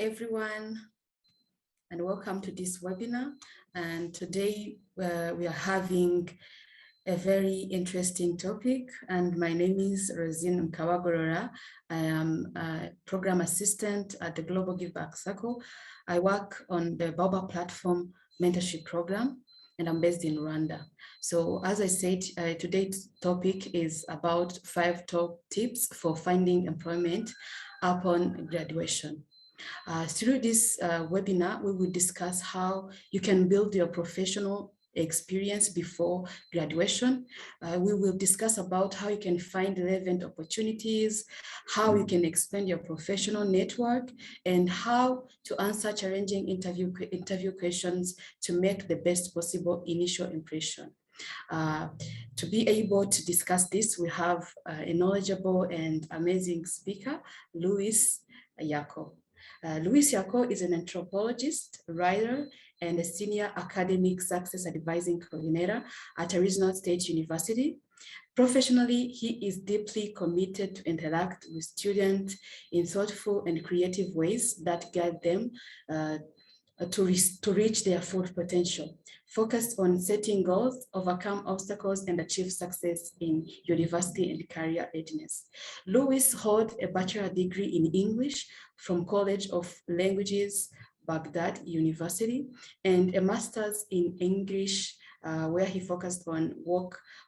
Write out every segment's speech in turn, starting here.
everyone, and welcome to this webinar. And today we are having a very interesting topic, and my name is Rosine Mkawagorora. I am a program assistant at the Global Give Back Circle. I work on the Baobab platform mentorship program, and I'm based in Rwanda. So as I said, today's topic is about 5 top tips for finding employment upon graduation. Through this webinar, we will discuss how you can build your professional experience before graduation. We will discuss about how you can find relevant opportunities, how you can expand your professional network, and how to answer challenging interview questions to make the best possible initial impression. To be able to discuss this, we have a knowledgeable and amazing speaker, Louis Yako. Louis Yako is an anthropologist, writer, and a senior academic success advising coordinator at Arizona State University. Professionally, he is deeply committed to interact with students in thoughtful and creative ways that guide them to reach their full potential, focused on setting goals, overcome obstacles, and achieve success in university and career readiness. Louis holds a bachelor degree in English from College of Languages, Baghdad University, and a master's in English where he focused on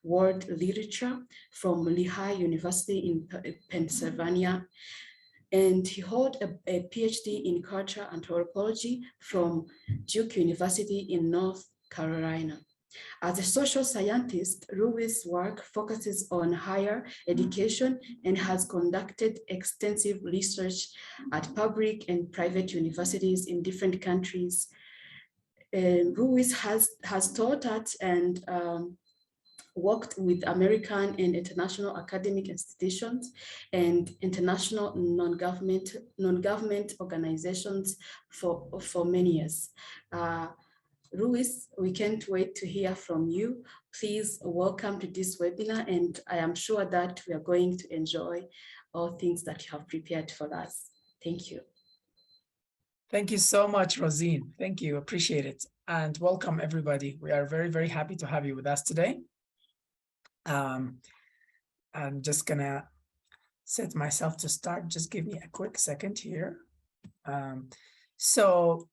world literature from Lehigh University in Pennsylvania. And he held a PhD in cultural anthropology from Duke University in North Carolina. As a social scientist, Louis' work focuses on higher education and has conducted extensive research at public and private universities in different countries. Louis has taught at and worked with American and international academic institutions and international non-government organizations for many years. Louis, we can't wait to hear from you. Please welcome to this webinar, and I am sure that we are going to enjoy all things that you have prepared for us. Thank you. Thank you so much, Rosine. Thank you, appreciate it. And welcome everybody. We are very, very happy to have you with us today. I'm just gonna set myself to start. Just give me a quick second here. So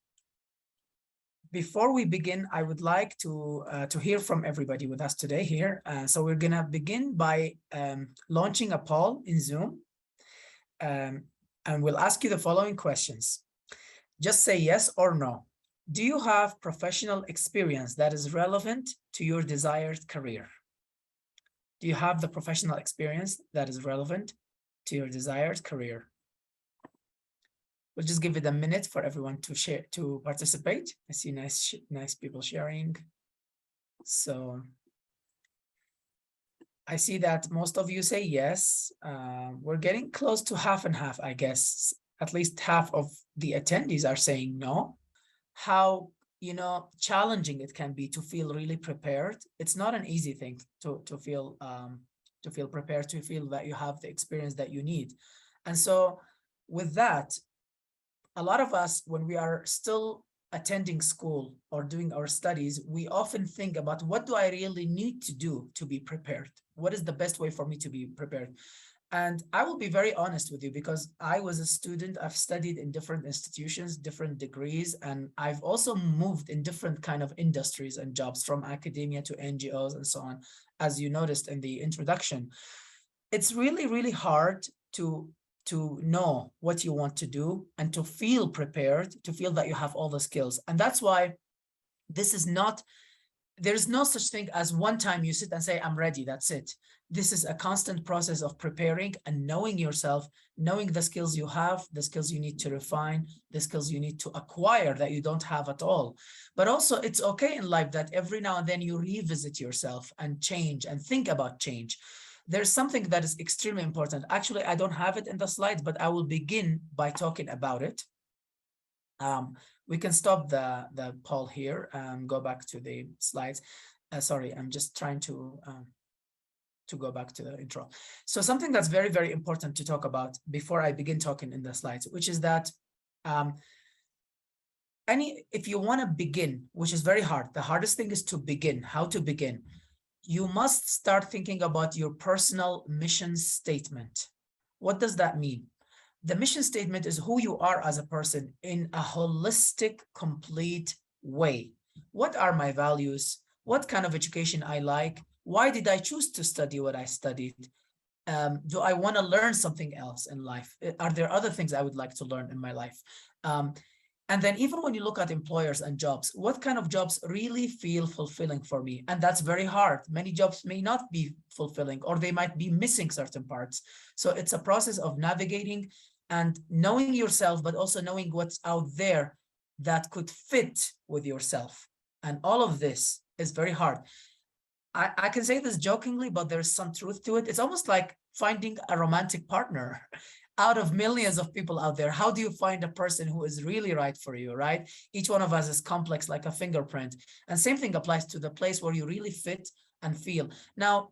before we begin, I would like to hear from everybody with us today here. So we're gonna begin by launching a poll in Zoom, and we'll ask you the following questions. Just say yes or no. Do you have professional experience that is relevant to your desired career? Do you have the professional experience that is relevant to your desired career? We'll just give it a minute for everyone to share, to participate. I see nice people sharing. So I see that most of you say yes. We're getting close to half and half, I guess. At least half of the attendees are saying no. How challenging it can be to feel really prepared. It's not an easy thing to feel prepared, to feel that you have the experience that you need. And so with that, a lot of us, when we are still attending school or doing our studies, we often think about, what do I really need to do to be prepared? What is the best way for me to be prepared? And I will be very honest with you, because I was a student. I've studied in different institutions, different degrees, and I've also moved in different kind of industries and jobs, from academia to NGOs and so on, as you noticed in the introduction. It's really, really hard to know what you want to do and to feel prepared, to feel that you have all the skills. And that's why this is not, there's no such thing as one time you sit and say, I'm ready, that's it. This is a constant process of preparing and knowing yourself, knowing the skills you have, the skills you need to refine, the skills you need to acquire that you don't have at all. But also, it's okay in life that every now and then you revisit yourself and change and think about change. There's something that is extremely important. Actually, I don't have it in the slides, but I will begin by talking about it. We can stop the poll here and go back to the slides. Sorry, I'm just trying to go back to the intro. So something that's very, very important to talk about before I begin talking in the slides, which is that Um, if you want to begin, which is very hard, the hardest thing is to begin, how to begin. You must start thinking about your personal mission statement. What does that mean? The mission statement is who you are as a person in a holistic, complete way. What are my values? What kind of education I like? Why did I choose to study what I studied? Do I want to learn something else in life? Are there other things I would like to learn in my life? Um, and then even when you look at employers and jobs, what kind of jobs really feel fulfilling for me? And that's very hard. Many jobs may not be fulfilling, or they might be missing certain parts. So it's a process of navigating and knowing yourself, but also knowing what's out there that could fit with yourself. And all of this is very hard. I can say this jokingly, but there's some truth to it. It's almost like finding a romantic partner out of millions of people out there. How do you find a person who is really right for you, right? Each one of us is complex like a fingerprint. And same thing applies to the place where you really fit and feel. Now,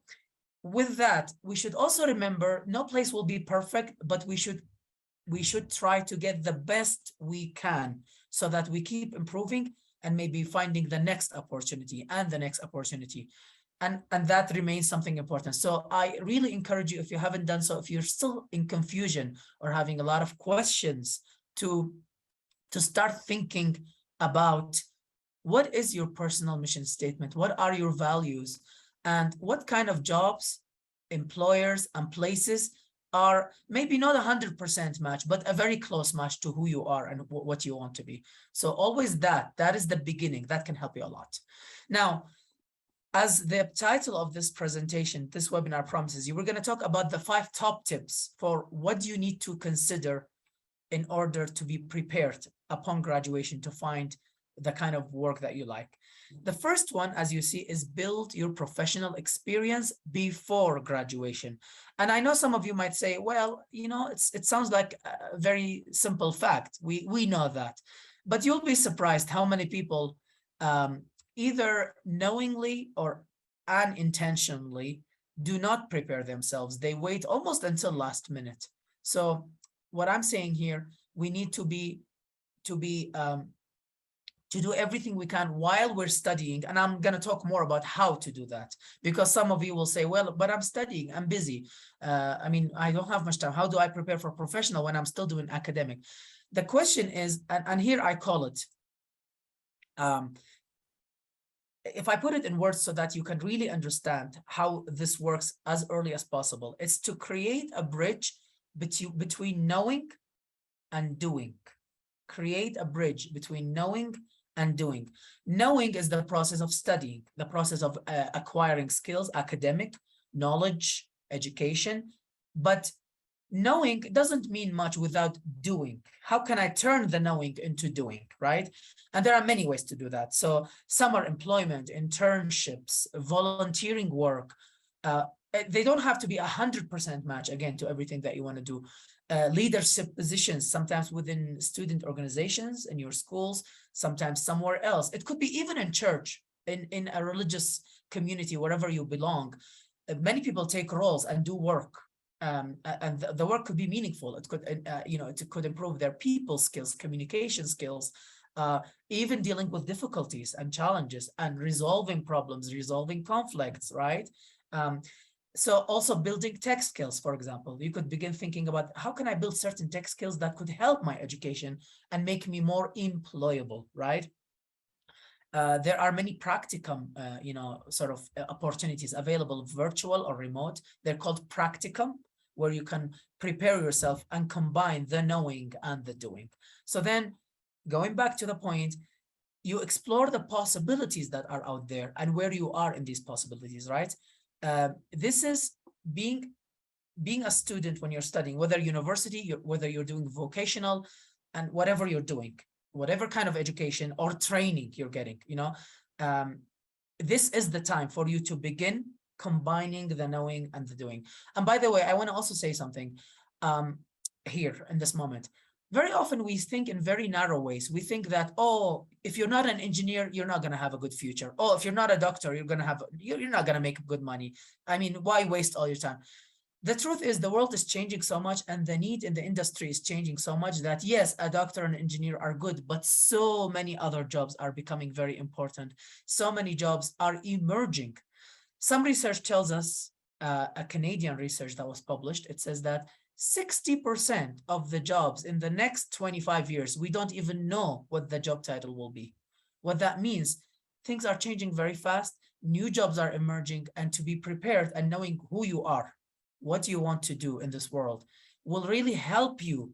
with that, we should also remember no place will be perfect, but we should try to get the best we can so that we keep improving and maybe finding the next opportunity and the next opportunity. And that remains something important. So I really encourage you, if you haven't done so, if you're still in confusion or having a lot of questions, to start thinking about what is your personal mission statement, what are your values, and what kind of jobs, employers, and places are maybe not 100% match, but a very close match to who you are and what you want to be. So always that is the beginning. That can help you a lot. Now, as the title of this presentation, this webinar promises you, we're going to talk about the 5 top tips for what you need to consider in order to be prepared upon graduation to find the kind of work that you like. The first one, as you see, is build your professional experience before graduation. And I know some of you might say, well, you know, it sounds like a very simple fact. We know that, but you'll be surprised how many people either knowingly or unintentionally do not prepare themselves. They wait almost until last minute. So what I'm saying here, we need to do everything we can while we're studying. And I'm going to talk more about how to do that, because some of you will say, well, but I'm studying, I'm busy. I mean, I don't have much time. How do I prepare for professional when I'm still doing academic? The question is, and here I call it, if I put it in words so that you can really understand how this works as early as possible, it's to create a bridge between knowing and doing. Create a bridge between knowing and doing. Knowing is the process of studying, the process of acquiring skills, academic, knowledge, education. But knowing doesn't mean much without doing. How can I turn the knowing into doing, right? And there are many ways to do that. So summer employment, internships, volunteering work, they don't have to be 100% match, again, to everything that you want to do. Leadership positions, sometimes within student organizations in your schools, sometimes somewhere else. It could be even in church, in a religious community, wherever you belong. Many people take roles and do work. And the work could be meaningful. It could, it could improve their people skills, communication skills, even dealing with difficulties and challenges and resolving problems, resolving conflicts, right? So also building tech skills, for example. You could begin thinking about how can I build certain tech skills that could help my education and make me more employable, right? There are many practicum, sort of opportunities available, virtual or remote. They're called practicum, where you can prepare yourself and combine the knowing and the doing. So then, going back to the point, you explore the possibilities that are out there and where you are in these possibilities, right? This is being a student when you're studying, whether university, whether you're doing vocational, and whatever you're doing, whatever kind of education or training you're getting, this is the time for you to begin combining the knowing and the doing. And by the way, I want to also say something here in this moment. Very often we think in very narrow ways. We think that, oh, if you're not an engineer, you're not going to have a good future. Oh, if you're not a doctor, you're not going to make good money. I mean, why waste all your time? The truth is the world is changing so much and the need in the industry is changing so much that yes, a doctor and engineer are good, but so many other jobs are becoming very important. So many jobs are emerging. Some research tells us, a Canadian research that was published, it says that 60% of the jobs in the next 25 years, we don't even know what the job title will be. What that means, things are changing very fast, new jobs are emerging, and to be prepared and knowing who you are, what you want to do in this world, will really help you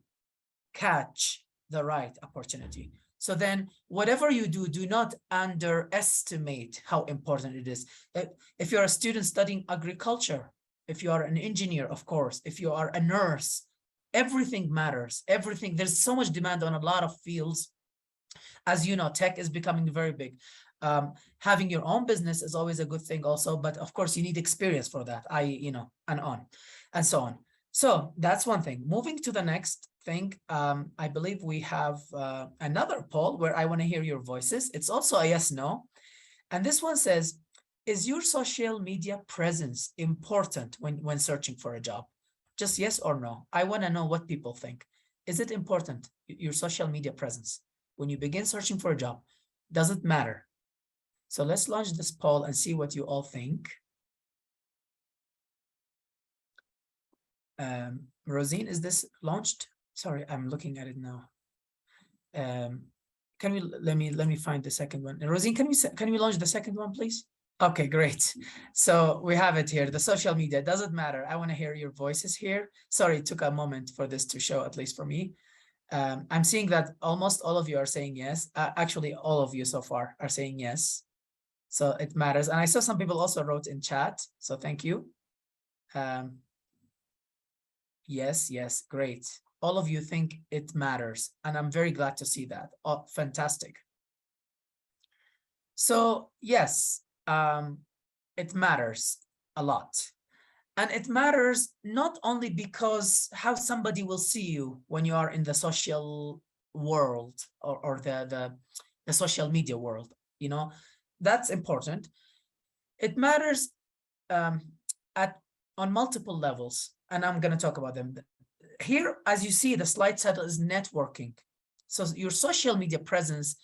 catch the right opportunity. So then whatever you do, do not underestimate how important it is. If you're a student studying agriculture, if you are an engineer, of course, if you are a nurse, everything matters. Everything, there's so much demand on a lot of fields. As you know, tech is becoming very big. Having your own business is always a good thing also, but of course you need experience for that, and on and so on. So that's one thing. Moving to the next thing, I believe we have another poll where I want to hear your voices. It's also a yes, no. And this one says, is your social media presence important when searching for a job? Just yes or no. I want to know what people think. Is it important, your social media presence? When you begin searching for a job, does it matter? So let's launch this poll and see what you all think. Rosine, is this launched? Sorry, I'm looking at it now. Can we let me find the second one. And Rosine, can we launch the second one, please? Okay, great. So we have it here. The social media, does it matter? I want to hear your voices here. Sorry, it took a moment for this to show, at least for me. I'm seeing that almost all of you are saying yes. Actually, all of you so far are saying yes. So it matters. And I saw some people also wrote in chat. So thank you. Yes, great. All of you think it matters. And I'm very glad to see that. Oh, fantastic. So yes, it matters a lot. And it matters not only because how somebody will see you when you are in the social world or the social media world, that's important. It matters on multiple levels, and I'm going to talk about them. Here, as you see, the slide title is networking. So your social media presence,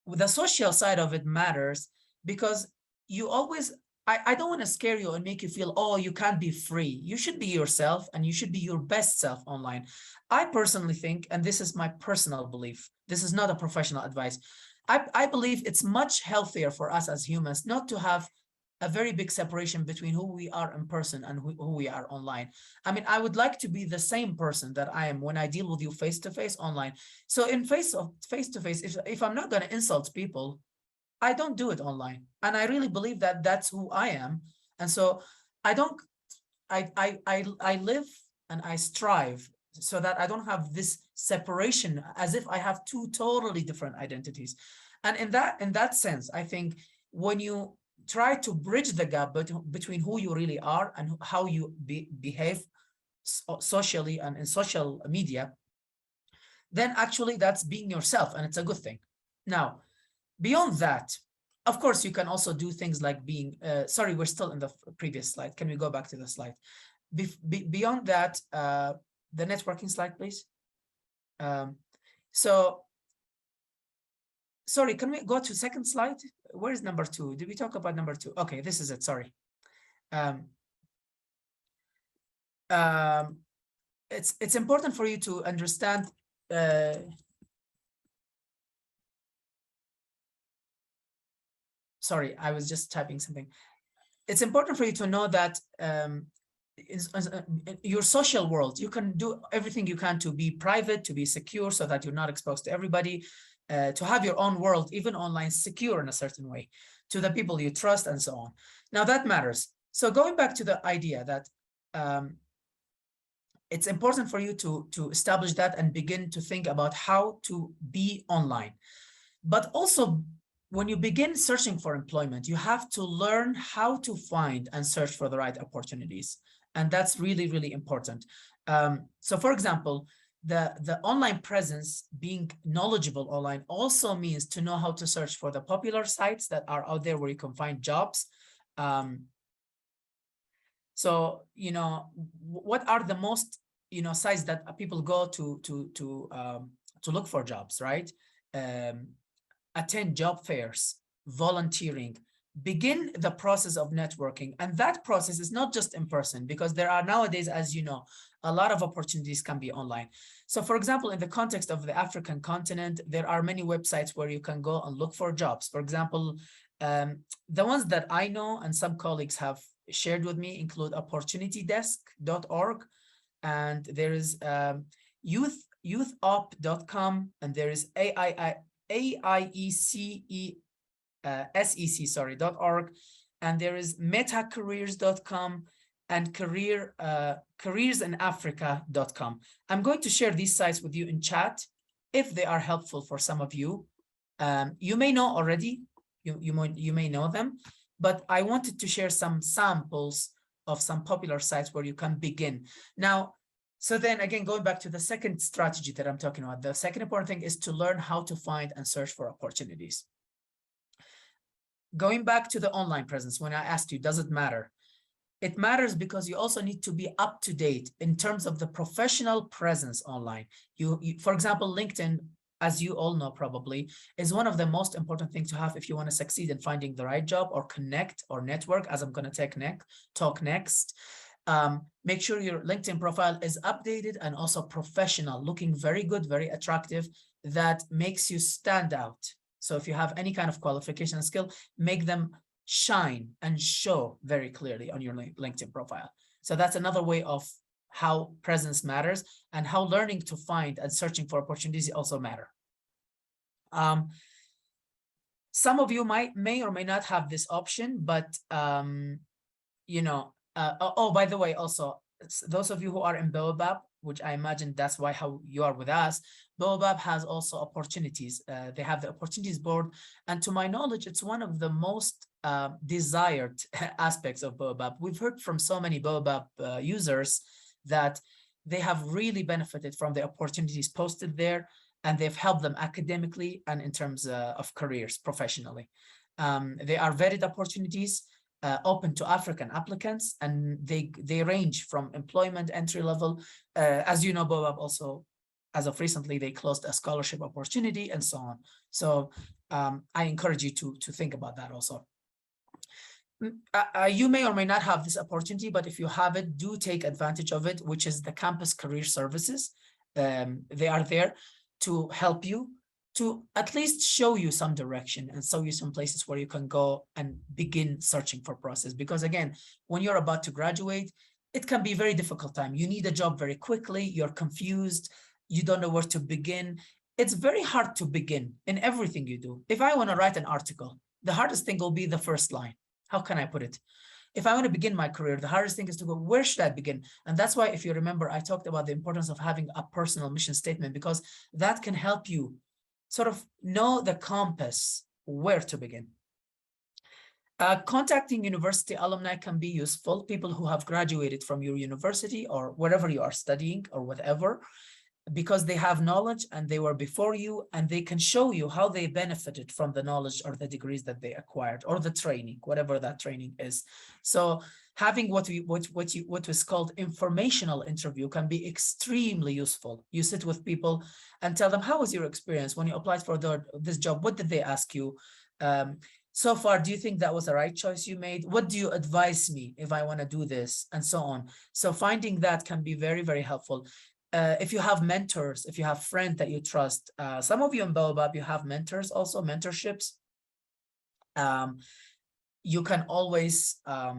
the social side of it matters because you always, I don't want to scare you and make you feel, oh, you can't be free. You should be yourself and you should be your best self online. I personally think, and this is my personal belief, this is not a professional advice. I believe it's much healthier for us as humans not to have a very big separation between who we are in person and who we are online. I mean, I would like to be the same person that I am when I deal with you face-to-face online. So in face-to-face, if I'm not going to insult people, I don't do it online. And I really believe that that's who I am. And so I live and I strive so that I don't have this separation as if I have two totally different identities. And in that sense, I think when you try to bridge the gap between who you really are and how you behave socially and in social media, then actually that's being yourself, and it's a good thing. Now, beyond that, of course, you can also do things like being, sorry, we're still in the previous slide. Can we go back to the slide? Beyond that, the networking slide, please. So, sorry, can we go to second slide? Where is number 2? Did we talk about number 2? Okay, this is it, sorry. It's important for you to understand sorry, I was just typing something. It's important for you to know that your social world, you can do everything you can to be private, to be secure so that you're not exposed to everybody, to have your own world, even online, secure in a certain way, to the people you trust and so on. Now that matters. So going back to the idea that it's important for you to establish that and begin to think about how to be online. But also, when you begin searching for employment, you have to learn how to find and search for the right opportunities. And that's really, really important. So for example, the online presence, being knowledgeable online, also means to know how to search for the popular sites that are out there where you can find jobs. So, what are the most, sites that people go to look for jobs, right? Um, Attend job fairs, volunteering, begin the process of networking. And that process is not just in person, because there are nowadays, as you know, a lot of opportunities can be online. So for example, in the context of the African continent, there are many websites where you can go and look for jobs. For example, the ones that I know and some colleagues have shared with me include opportunitydesk.org, and there is youthop.com, and there is AIECE.org, and there is metacareers.com and careersinafrica.com. I'm going to share these sites with you in chat if they are helpful for some of you. You may know already, you may know them, but I wanted to share some samples of some popular sites where you can begin. Now, so then again, going back to the second strategy that I'm talking about, the second important thing is to learn how to find and search for opportunities. Going back to the online presence, when I asked you, does it matter? It matters because you also need to be up to date in terms of the professional presence online. For example, LinkedIn, as you all know probably, is one of the most important things to have if you want to succeed in finding the right job or connect or network, as I'm going to talk next. Make sure your LinkedIn profile is updated and also professional, looking very good, very attractive, that makes you stand out. So if you have any kind of qualification and skill, make them shine and show very clearly on your LinkedIn profile. So that's another way of how presence matters and how learning to find and searching for opportunities also matter. Some of you may or may not have this option, but oh, by the way, also, those of you who are in Baobab, which I imagine that's how you are with us, Baobab has also opportunities. They have the opportunities board. And to my knowledge, it's one of the most desired aspects of Baobab. We've heard from so many Baobab users that they have really benefited from the opportunities posted there, and they've helped them academically and in terms of careers professionally. They are vetted opportunities, open to African applicants, and they range from employment entry level. As you know, Baobab also, as of recently, they closed a scholarship opportunity and so on. So I encourage you to think about that also. You may or may not have this opportunity, but if you have it, do take advantage of it, which is the campus career services. They are there to help you, to at least show you some direction and show you some places where you can go and begin searching for process. Because again, when you're about to graduate, it can be a very difficult time. You need a job very quickly, you're confused, you don't know where to begin. It's very hard to begin in everything you do. If I want to write an article, the hardest thing will be the first line. How can I put it? If I want to begin my career, the hardest thing is to go, where should I begin? And that's why, if you remember, I talked about the importance of having a personal mission statement, because that can help you sort of know the compass where to begin. Contacting university alumni can be useful, people who have graduated from your university or wherever you are studying or whatever, because they have knowledge and they were before you, and they can show you how they benefited from the knowledge or the degrees that they acquired, or the training, whatever that training is. So having what was called informational interview can be extremely useful. You sit with people and tell them, how was your experience when you applied for this job? What did they ask you? So far, do you think that was the right choice you made? What do you advise me if I want to do this? And so on. So finding that can be very, very helpful. If you have mentors, if you have friends that you trust, some of you in Baobab, you have mentors also, mentorships. You can always, talk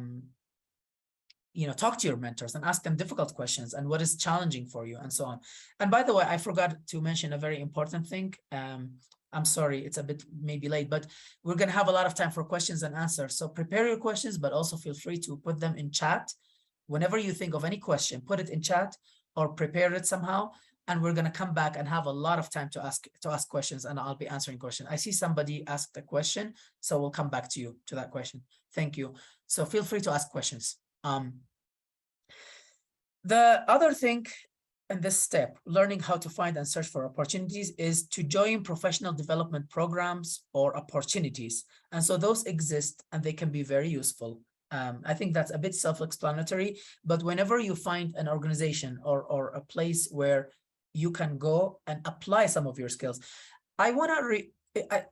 to your mentors and ask them difficult questions and what is challenging for you and so on. And by the way, I forgot to mention a very important thing. I'm sorry, it's a bit maybe late, but we're going to have a lot of time for questions and answers. So prepare your questions, but also feel free to put them in chat. Whenever you think of any question, put it in chat or prepare it somehow, and we're going to come back and have a lot of time to ask questions, and I'll be answering questions. I see somebody asked a question, so we'll come back to you to that question. Thank you. So feel free to ask questions. The other thing in this step, learning how to find and search for opportunities, is to join professional development programs or opportunities. And so those exist and they can be very useful. I think that's a bit self-explanatory, but whenever you find an organization or a place where you can go and apply some of your skills, I want to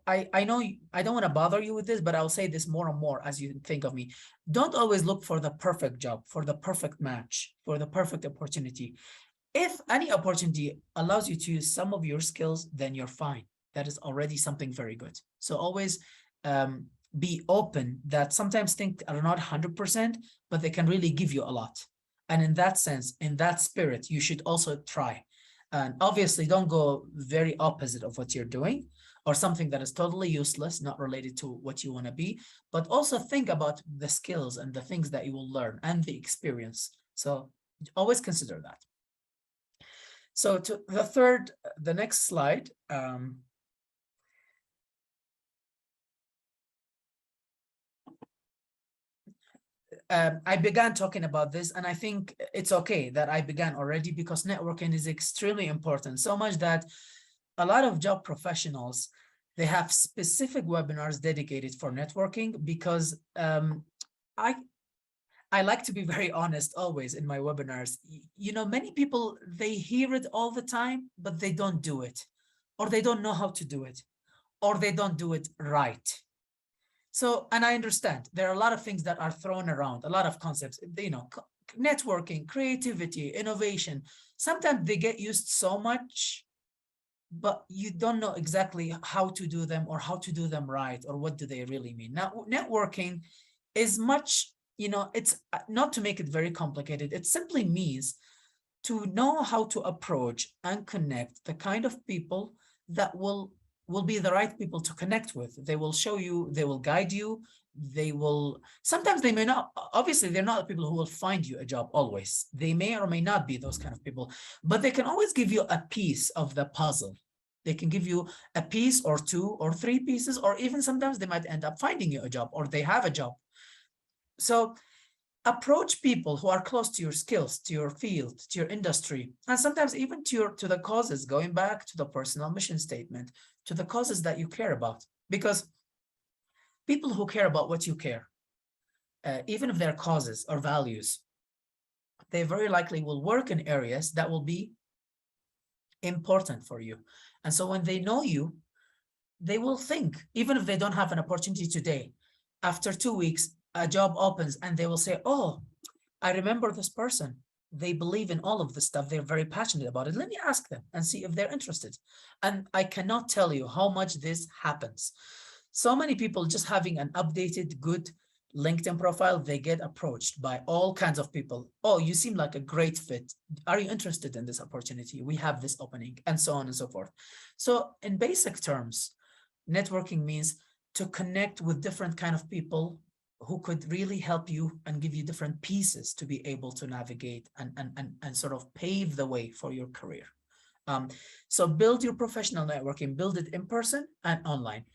I know I don't want to bother you with this, but I'll say this more and more as you think of me. Don't always look for the perfect job, for the perfect match, for the perfect opportunity. If any opportunity allows you to use some of your skills, then you're fine. That is already something very good. So always be open that sometimes things are not 100%, but they can really give you a lot. And in that sense, in that spirit, you should also try. And obviously, don't go very opposite of what you're doing or something that is totally useless, not related to what you want to be, but also think about the skills and the things that you will learn and the experience. So always consider that. So to the next slide, I began talking about this, and I think it's okay that I began already because networking is extremely important, so much that a lot of job professionals, they have specific webinars dedicated for networking because I like to be very honest always in my webinars. You know, many people, they hear it all the time, but they don't do it, or they don't know how to do it, or they don't do it right. So, and I understand there are a lot of things that are thrown around, a lot of concepts, you know, networking, creativity, innovation. Sometimes they get used so much, but you don't know exactly how to do them or how to do them right, or what do they really mean. Now, networking is much, you know, it's not to make it very complicated. It simply means to know how to approach and connect the kind of people that will be the right people to connect with. They will show you, they will guide you, they will, sometimes they may not, obviously they're not the people who will find you a job always. They may or may not be those kind of people, but they can always give you a piece of the puzzle. They can give you a piece or two or three pieces, or even sometimes they might end up finding you a job, or they have a job. So approach people who are close to your skills, to your field, to your industry, and sometimes even to the causes, going back to the personal mission statement, to the causes that you care about. Because people who care about what you care, even if they're causes or values, they very likely will work in areas that will be important for you. And so when they know you, they will think, even if they don't have an opportunity today, after 2 weeks, a job opens and they will say, oh, I remember this person. They believe in all of this stuff. They're very passionate about it. Let me ask them and see if they're interested. And I cannot tell you how much this happens. So many people just having an updated, good LinkedIn profile, they get approached by all kinds of people. Oh, you seem like a great fit. Are you interested in this opportunity? We have this opening, and so on and so forth. So in basic terms, networking means to connect with different kind of people who could really help you and give you different pieces to be able to navigate and sort of pave the way for your career. So build your professional networking, build it in person and online.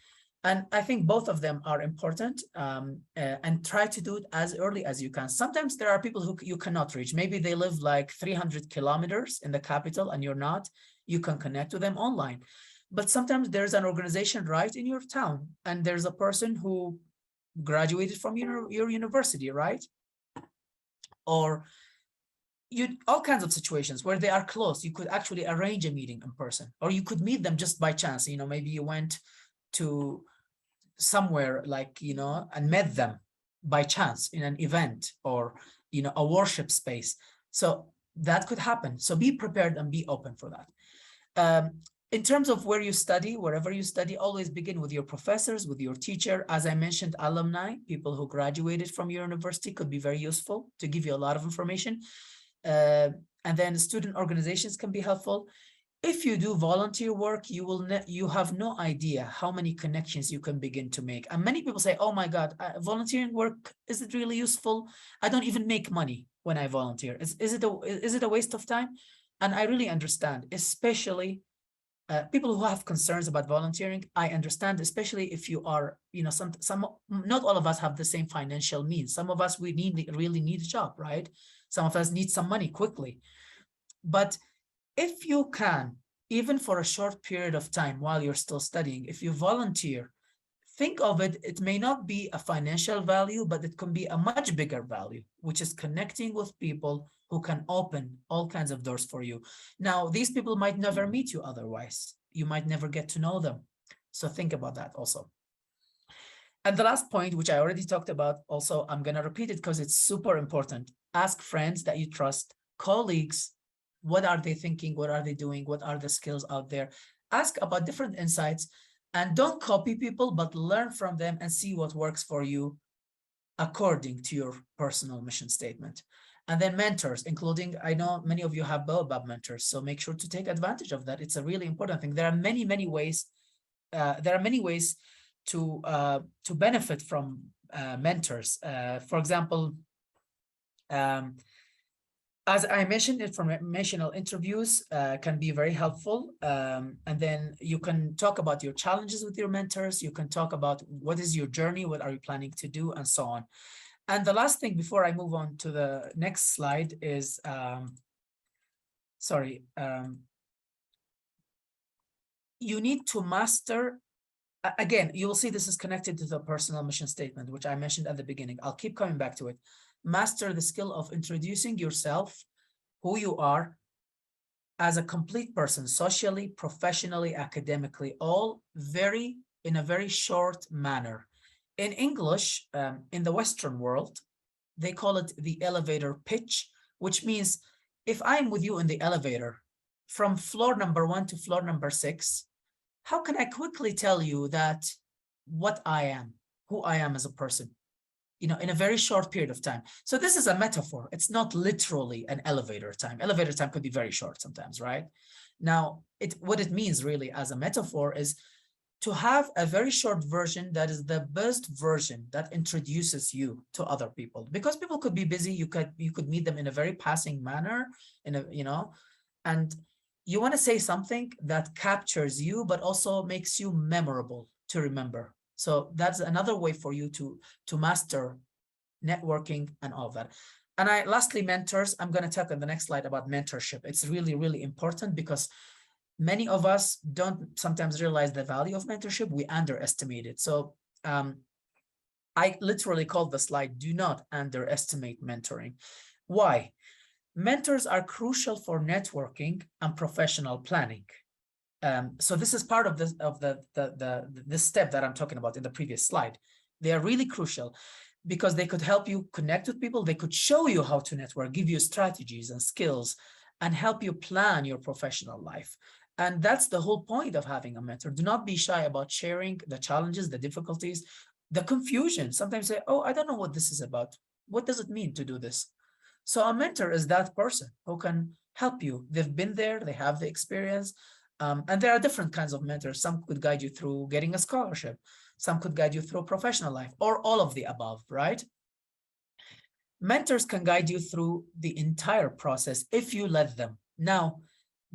And I think both of them are important, and try to do it as early as you can. Sometimes there are people who you cannot reach. Maybe they live like 300 kilometers in the capital and you're not. You can connect with them online. But sometimes there's an organization right in your town, and there's a person who graduated from your university, right? Or all kinds of situations where they are close. You could actually arrange a meeting in person, or you could meet them just by chance. You know, maybe you went to somewhere like, you know, and met them by chance in an event, or, you know, a worship space. So that could happen. So be prepared and be open for that. In terms of where you study, wherever you study, always begin with your professors, with your teacher. As I mentioned, alumni, people who graduated from your university, could be very useful to give you a lot of information. And then student organizations can be helpful. If you do volunteer work, you have no idea how many connections you can begin to make. And many people say, oh my God, volunteering work, is it really useful? I don't even make money when I volunteer. Is it a waste of time? And I really understand, especially people who have concerns about volunteering. I understand, especially if you are, you know, not all of us have the same financial means. Some of us, we really need a job, right? Some of us need some money quickly. But if you can, even for a short period of time while you're still studying, if you volunteer think of it, it may not be a financial value, but it can be a much bigger value, which is connecting with people who can open all kinds of doors for you. Now, these people might never meet you otherwise. You might never get to know them. So think about that also. And the last point, which I already talked about, also, I'm going to repeat it because it's super important. Ask friends that you trust, colleagues, what are they thinking? What are they doing? What are the skills out there? Ask about different insights, and don't copy people, but learn from them and see what works for you according to your personal mission statement. And then mentors, including, I know many of you have Baobab mentors, so make sure to take advantage of that. It's a really important thing. There are many, many ways. To benefit from mentors. For example, as I mentioned, informational interviews can be very helpful. And then you can talk about your challenges with your mentors. You can talk about what is your journey, what are you planning to do, and so on. And the last thing before I move on to the next slide is, you need to master. Again, you will see this is connected to the personal mission statement, which I mentioned at the beginning. I'll keep coming back to it. Master the skill of introducing yourself, who you are, as a complete person, socially, professionally, academically, all in a very short manner. In English, in the Western world, they call it the elevator pitch, which means if I'm with you in the elevator from floor number 1 to floor number 6, how can I quickly tell you that what I am, who I am as a person, in a very short period of time? So this is a metaphor. It's not literally an elevator time. Elevator time could be very short sometimes, right? Now, what it means really as a metaphor is to have a very short version that is the best version that introduces you to other people, because people could be busy. You could meet them in a very passing manner, and you want to say something that captures you, but also makes you memorable to remember. So that's another way for you to master networking and all of that. And lastly, mentors. I'm going to talk on the next slide about mentorship. It's really, really important because many of us don't sometimes realize the value of mentorship. We underestimate it. So I literally called the slide, "Do not underestimate mentoring." Why? Mentors are crucial for networking and professional planning. So this is part of this step that I'm talking about in the previous slide. They are really crucial because they could help you connect with people. They could show you how to network, give you strategies and skills, and help you plan your professional life. And that's the whole point of having a mentor. Do not be shy about sharing the challenges, the difficulties, the confusion. Sometimes say, "Oh, I don't know what this is about. What does it mean to do this?" So a mentor is that person who can help you. They've been there, they have the experience. And there are different kinds of mentors. Some could guide you through getting a scholarship. Some could guide you through professional life, or all of the above, right? Mentors can guide you through the entire process if you let them. Now,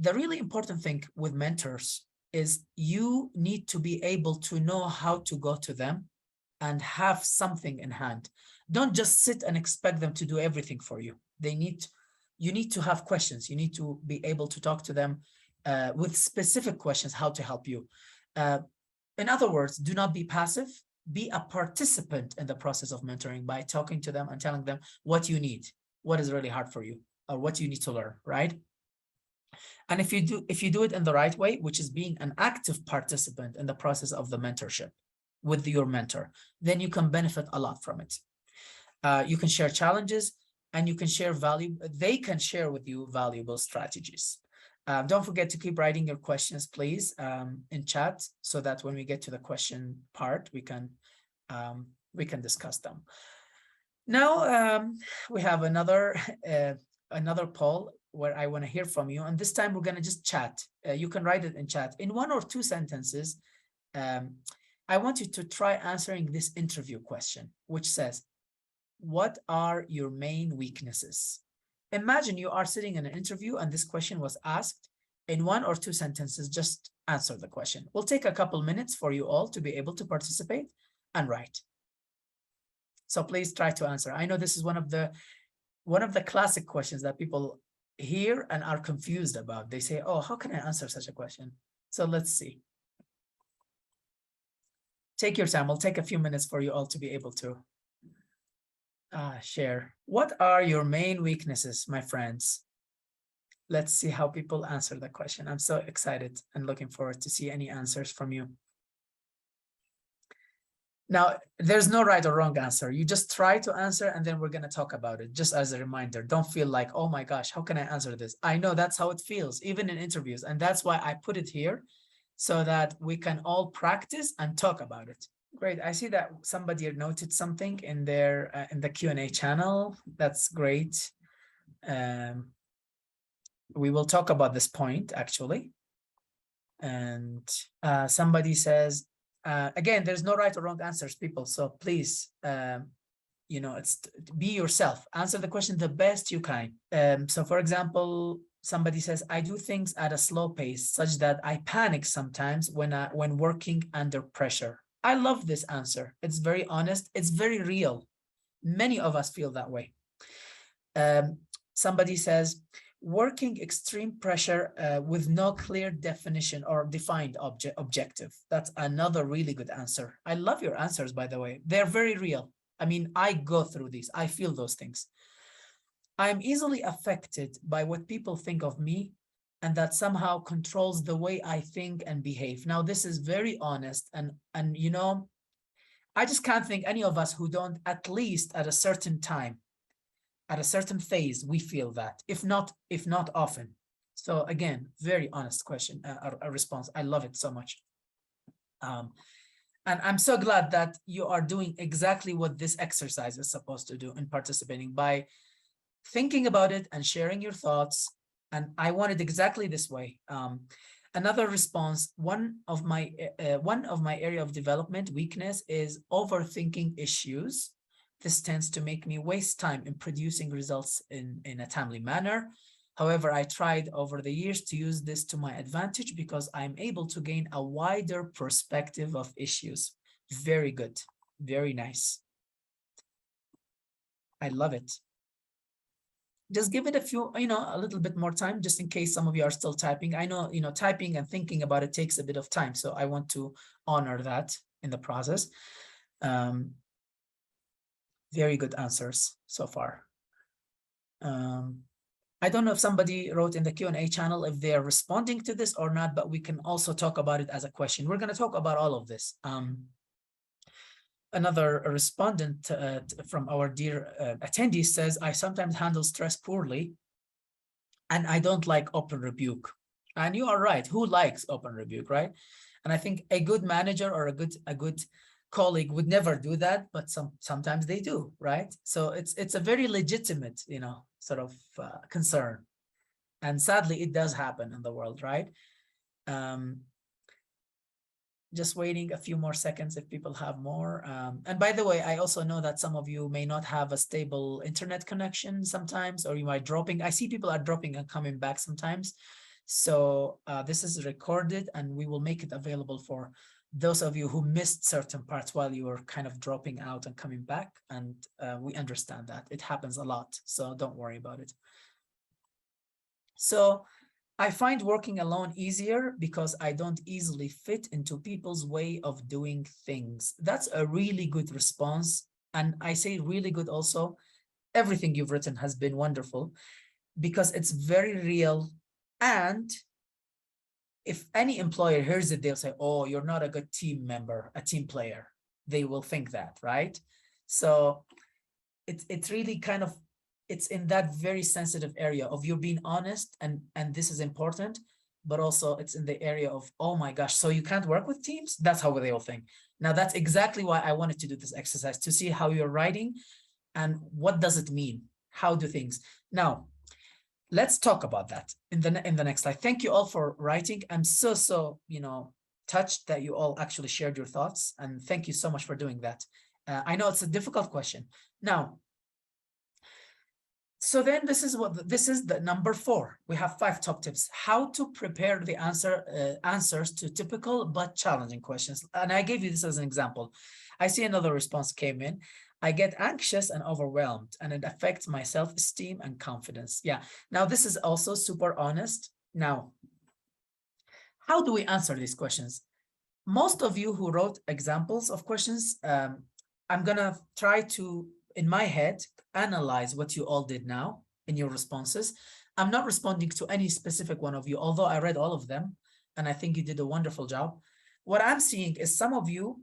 the really important thing with mentors is you need to be able to know how to go to them and have something in hand. Don't just sit and expect them to do everything for you. You need to have questions. You need to be able to talk to them with specific questions, how to help you. In other words, do not be passive. Be a participant in the process of mentoring by talking to them and telling them what you need, what is really hard for you, or what you need to learn, right? And if you do it in the right way, which is being an active participant in the process of the mentorship with your mentor, then you can benefit a lot from it. You can share challenges, and you can share value. They can share with you valuable strategies. Don't forget to keep writing your questions, please, in chat, so that when we get to the question part, we can discuss them. Now we have another poll where I want to hear from you, and this time we're going to just chat. You can write it in chat in 1 or 2 sentences. I want you to try answering this interview question, which says, what are your main weaknesses? Imagine you are sitting in an interview and this question was asked. In 1 or 2 sentences, just answer the question. We'll take a couple minutes for you all to be able to participate and write. So please try to answer. I know this is one of the classic questions that people hear and are confused about. They say, "Oh, how can I answer such a question?" So let's see. Take your time. I'll take a few minutes for you all to be able to share. What are your main weaknesses, my friends? Let's see how people answer the question. I'm so excited and looking forward to see any answers from you. Now, there's no right or wrong answer. You just try to answer, and then we're going to talk about it, just as a reminder. Don't feel like, oh my gosh, how can I answer this? I know that's how it feels, even in interviews. And that's why I put it here, so that we can all practice and talk about it. Great. I see that somebody noted something in their in the Q&A channel. That's great. We will talk about this point, actually. And somebody says, again, there's no right or wrong answers, people. So please, you know, it's be yourself. Answer the question the best you can. So for example, somebody says, I do things at a slow pace such that I panic sometimes when working under pressure. I love this answer. It's very honest. It's very real. Many of us feel that way. Somebody says, working extreme pressure with no clear definition or defined objective. That's another really good answer. I love your answers, by the way. They're very real. I mean, I go through these. I feel those things. I'm easily affected by what people think of me, and that somehow controls the way I think and behave. Now, this is very honest, and you know, I just can't think any of us who don't, at least at a certain time, at a certain phase, we feel that, if not often. So again, very honest question, a response. I love it so much. And I'm so glad that you are doing exactly what this exercise is supposed to do in participating, by thinking about it and sharing your thoughts. And I want it exactly this way. Another response, one of my area of development weakness is overthinking issues. This tends to make me waste time in producing results in a timely manner. However, I tried over the years to use this to my advantage because I'm able to gain a wider perspective of issues. Very good. Very nice. I love it. Just give it a few, you know, a little bit more time, just in case some of you are still typing. I know, you know, typing and thinking about it takes a bit of time. So I want to honor that in the process. Very good answers so far. I don't know if somebody wrote in the Q&A channel if they're responding to this or not, but we can also talk about it as a question. We're going to talk about all of this. Another respondent from our dear attendee says, I sometimes handle stress poorly and I don't like open rebuke. And you are right. Who likes open rebuke, right? And I think a good manager or a good colleague would never do that, but sometimes they do, right? So it's a very legitimate, you know, sort of concern. And sadly, it does happen in the world, right? Just waiting a few more seconds if people have more. And by the way, I also know that some of you may not have a stable internet connection sometimes, or you might dropping. I see people are dropping and coming back sometimes. So this is recorded and we will make it available for those of you who missed certain parts while you were kind of dropping out and coming back. And we understand that it happens a lot, so don't worry about it. So I find working alone easier because I don't easily fit into people's way of doing things. That's a really good response. And I say really good also. Everything you've written has been wonderful because it's very real. And if any employer hears it, they'll say, oh, you're not a good team member, a team player. They will think that, right? So it's really kind of, it's in that very sensitive area of you being honest, and this is important, but also it's in the area of, oh my gosh, so you can't work with teams? That's how they will think. Now, that's exactly why I wanted to do this exercise, to see how you're writing and what does it mean? How do things? Now, let's talk about that in the next slide. Thank you all for writing. I'm so, you know, touched that you all actually shared your thoughts, and thank you so much for doing that. I know it's a difficult question. Now, so then this is the number 4. We have 5 top tips: how to prepare the answers to typical but challenging questions. And I gave you this as an example. I see another response came in. I get anxious and overwhelmed, and it affects my self-esteem and confidence. Yeah. Now, this is also super honest. Now, how do we answer these questions? most of you who wrote examples of questions, I'm gonna try to, in my head, analyze what you all did now in your responses. I'm not responding to any specific one of you, although I read all of them, and I think you did a wonderful job. What I'm seeing is some of you,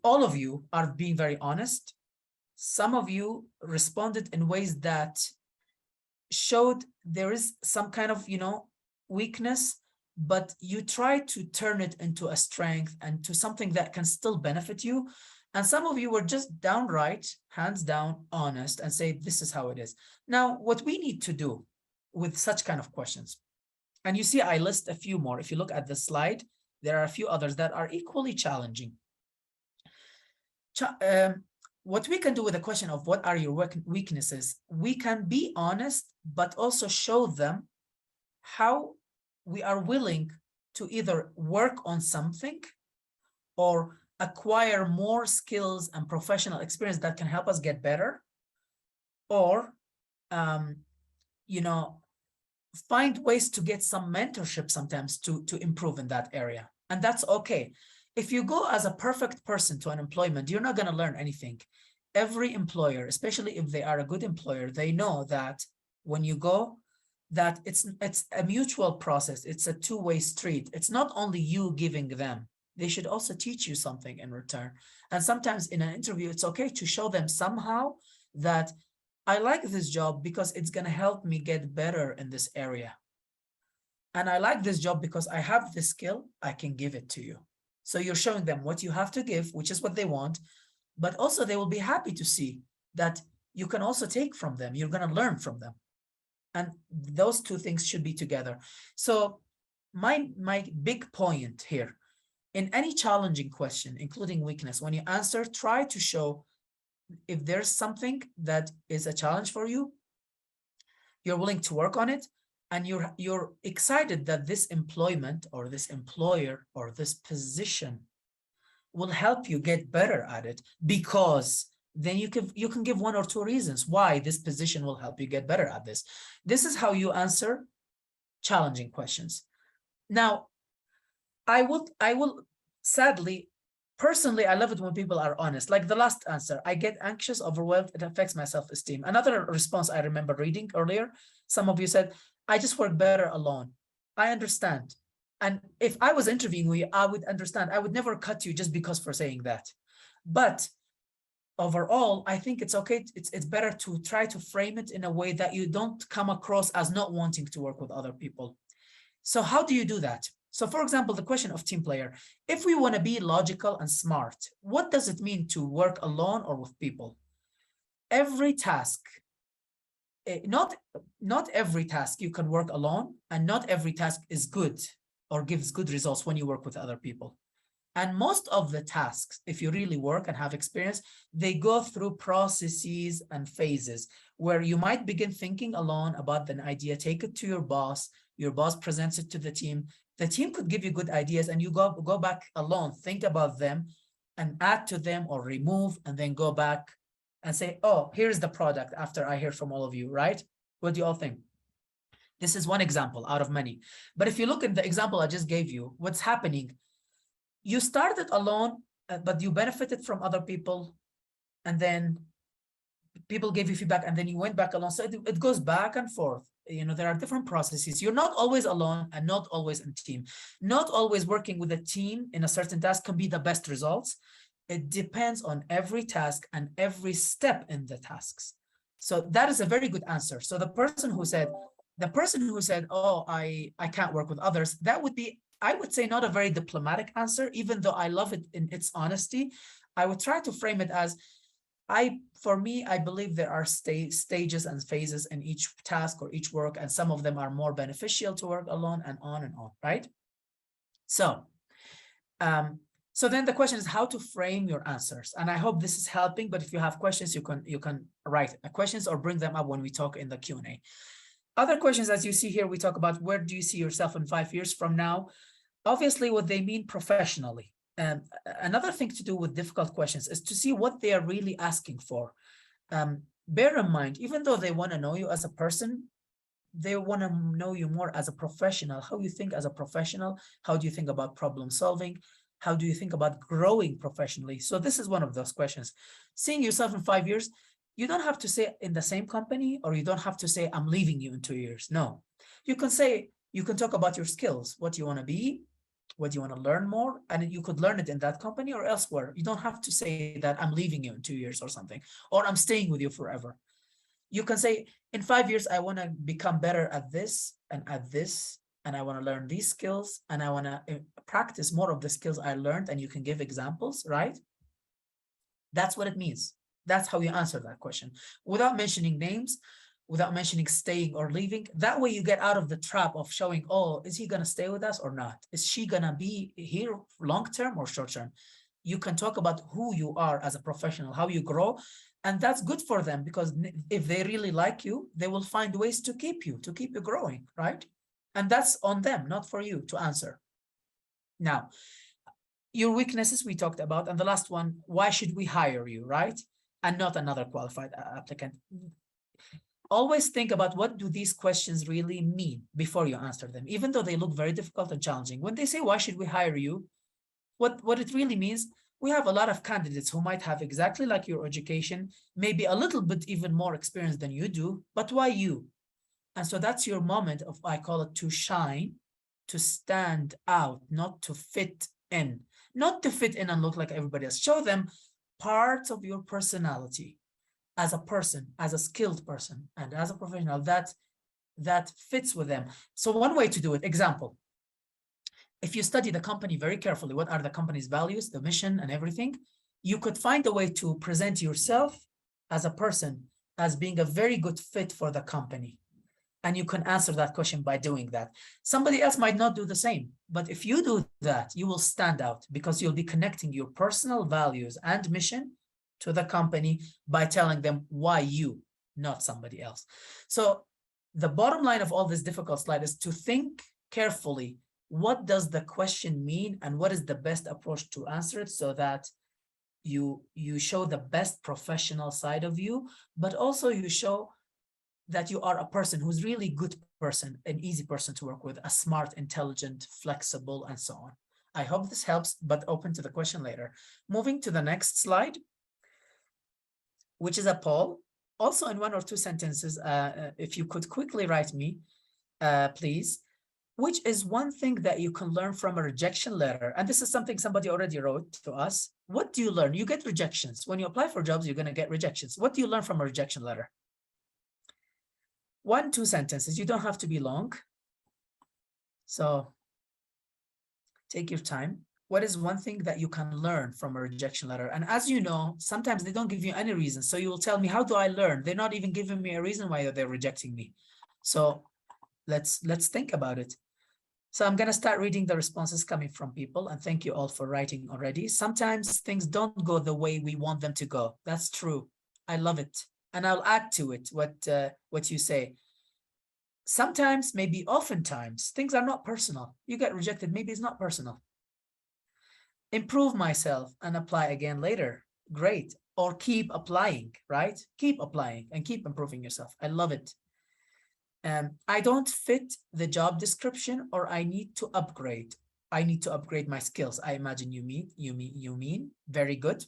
all of you are being very honest. Some of you responded in ways that showed there is some kind of, weakness, but you try to turn it into a strength and to something that can still benefit you. And some of you were just downright, hands down, honest and say, this is how it is. Now, what we need to do with such kind of questions, and you see, I list a few more. If you look at the slide, there are a few others that are equally challenging. What we can do with the question of what are your weaknesses, we can be honest, but also show them how we are willing to either work on something or acquire more skills and professional experience that can help us get better, or find ways to get some mentorship sometimes to improve in that area. And that's okay. If you go as a perfect person to an employment, you're not going to learn anything. Every employer, especially if they are a good employer, they know that when you go, that it's a mutual process. It's a two-way street. It's not only you giving them. They should also teach you something in return. And sometimes in an interview, it's okay to show them somehow that I like this job because it's going to help me get better in this area. And I like this job because I have the skill, I can give it to you. So you're showing them what you have to give, which is what they want, but also they will be happy to see that you can also take from them. You're going to learn from them. And those two things should be together. So my big point here, in any challenging question, including weakness, when you answer, try to show if there's something that is a challenge for you, you're willing to work on it, and you're excited that this employment or this employer or this position will help you get better at it, because then you can give one or two reasons why this position will help you get better at this. This is how you answer challenging questions. Now, I will sadly, personally, I love it when people are honest. Like the last answer, I get anxious, overwhelmed, it affects my self-esteem. Another response I remember reading earlier, some of you said, I just work better alone. I understand. And if I was interviewing you, I would understand. I would never cut you just because for saying that. But overall, I think it's okay. It's better to try to frame it in a way that you don't come across as not wanting to work with other people. So how do you do that? So for example, the question of team player, if we want to be logical and smart, what does it mean to work alone or with people? Every task, not every task you can work alone, and not every task is good or gives good results when you work with other people. And most of the tasks, if you really work and have experience, they go through processes and phases where you might begin thinking alone about an idea, take it to your boss presents it to the team could give you good ideas, and you go back alone, think about them and add to them or remove, and then go back and say, oh, here's the product after I hear from all of you, right? What do you all think? This is one example out of many. But if you look at the example I just gave you, what's happening? You started alone, but you benefited from other people, and then people gave you feedback, and then you went back alone. So it goes back and forth. There are different processes. You're not always alone and not always in team. Not always working with a team in a certain task can be the best results. It depends on every task and every step in the tasks. So that is a very good answer. So the person who said, oh, I can't work with others, that would be, I would say, not a very diplomatic answer, even though I love it in its honesty. I would try to frame it as, for me, I believe there are stages and phases in each task or each work, and some of them are more beneficial to work alone, and on, right? So then the question is how to frame your answers. And I hope this is helping, but if you have questions, you can write questions or bring them up when we talk in the Q&A. Other questions, as you see here, we talk about where do you see yourself in 5 years from now? Obviously, what they mean professionally. Another thing to do with difficult questions is to see what they are really asking for. Bear in mind, even though they want to know you as a person, they want to know you more as a professional, how you think as a professional, how do you think about problem solving, How do you think about growing professionally? So this is one of those questions. Seeing yourself in 5 years, you don't have to say in the same company, or you don't have to say I'm leaving you in 2 years. No, you can say, you can talk about your skills, what you want to be, what you want to learn more, and you could learn it in that company or elsewhere. You don't have to say that I'm leaving you in 2 years or something, or I'm staying with you forever. You can say, in 5 years, I want to become better at this and at this, and I want to learn these skills, and I want to practice more of the skills I learned, and you can give examples, right? That's what it means. That's how you answer that question, without mentioning names, without mentioning staying or leaving. That way you get out of the trap of showing, oh, is he going to stay with us or not? Is she going to be here long-term or short-term? You can talk about who you are as a professional, how you grow, and that's good for them, because if they really like you, they will find ways to keep you growing, right? And that's on them, not for you to answer. Now, your weaknesses we talked about, and the last one, why should we hire you, right? And not another qualified applicant. Always think about, what do these questions really mean before you answer them, even though they look very difficult and challenging. When they say, why should we hire you? What it really means, we have a lot of candidates who might have exactly like your education, maybe a little bit even more experience than you do, but why you? And so that's your moment of, I call it, to shine, to stand out, not to fit in, not to fit in and look like everybody else. Show them parts of your personality as a person, as a skilled person, and as a professional that fits with them. So one way to do it, example, if you study the company very carefully, what are the company's values, the mission and everything, you could find a way to present yourself as a person as being a very good fit for the company. And you can answer that question by doing that. Somebody else might not do the same, but if you do that, you will stand out, because you'll be connecting your personal values and mission to the company by telling them why you, not somebody else. So the bottom line of all this difficult slide is to think carefully, what does the question mean and what is the best approach to answer it, so that you show the best professional side of you, but also you show that you are a person who's really good person, an easy person to work with, a smart, intelligent, flexible, and so on. I hope this helps, but open to the question later. Moving to the next slide, which is a poll. Also in 1 or 2 sentences, if you could quickly write me, please, which is one thing that you can learn from a rejection letter? And this is something somebody already wrote to us. What do you learn? You get rejections. When you apply for jobs, you're going to get rejections. What do you learn from a rejection letter? 1, 2 sentences. You don't have to be long. So take your time. What is one thing that you can learn from a rejection letter? And as you know, sometimes they don't give you any reason. So you will tell me, how do I learn? They're not even giving me a reason why they're rejecting me. So let's think about it. So I'm going to start reading the responses coming from people, and thank you all for writing already. Sometimes things don't go the way we want them to go. That's true. I love it. And I'll add to it what you say. Sometimes, maybe oftentimes, things are not personal. You get rejected, maybe it's not personal. Improve myself and apply again later. Great. Or keep applying, right? Keep applying and keep improving yourself. I love it. I don't fit the job description, or I need to upgrade. I need to upgrade my skills. I imagine you mean. Very good.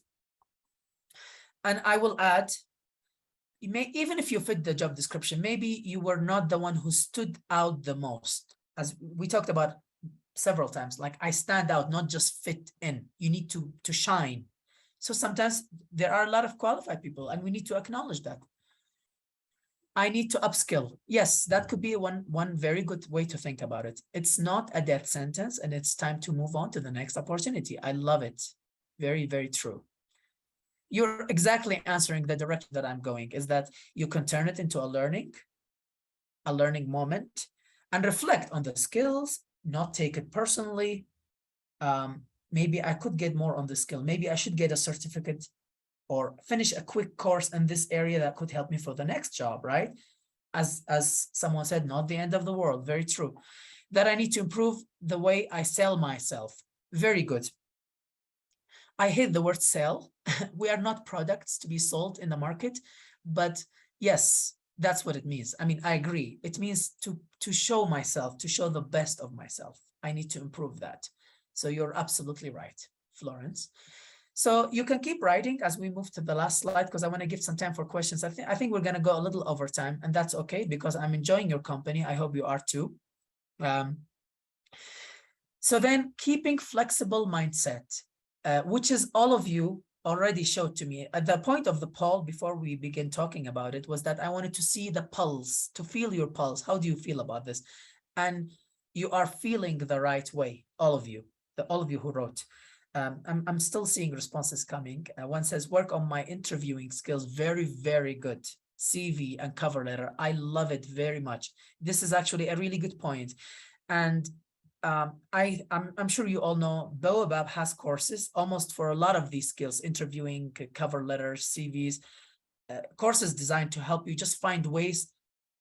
And I will add, even if you fit the job description, maybe you were not the one who stood out the most. As we talked about several times, like I stand out, not just fit in. You need to shine. So sometimes there are a lot of qualified people, and we need to acknowledge that. I need to upskill. Yes, that could be one very good way to think about it. It's not a death sentence, and it's time to move on to the next opportunity. I love it. Very, very true. You're exactly answering the direction that I'm going, is that you can turn it into a learning moment, and reflect on the skills, not take it personally. Maybe I could get more on the skill. Maybe I should get a certificate or finish a quick course in this area that could help me for the next job, right? As someone said, not the end of the world. Very true. That I need to improve the way I sell myself. Very good. I hate the word sell. We are not products to be sold in the market, but yes, that's what it means. I mean, I agree. It means to show myself, to show the best of myself. I need to improve that. So you're absolutely right, Florence. So you can keep writing as we move to the last slide, because I want to give some time for questions. I think we're going to go a little over time, and that's okay because I'm enjoying your company. I hope you are too. So then keeping flexible mindset, which is all of you already showed to me. At the point of the poll, before we begin talking about it, was that I wanted to see the pulse, to feel your pulse. How do you feel about this? And you are feeling the right way, all of you, all of you who wrote. I'm still seeing responses coming. One says, work on my interviewing skills. Very, very good. CV and cover letter. I love it very much. This is actually a really good point. And I'm sure you all know Baobab has courses almost for a lot of these skills, interviewing, cover letters, CVs, courses designed to help you just find ways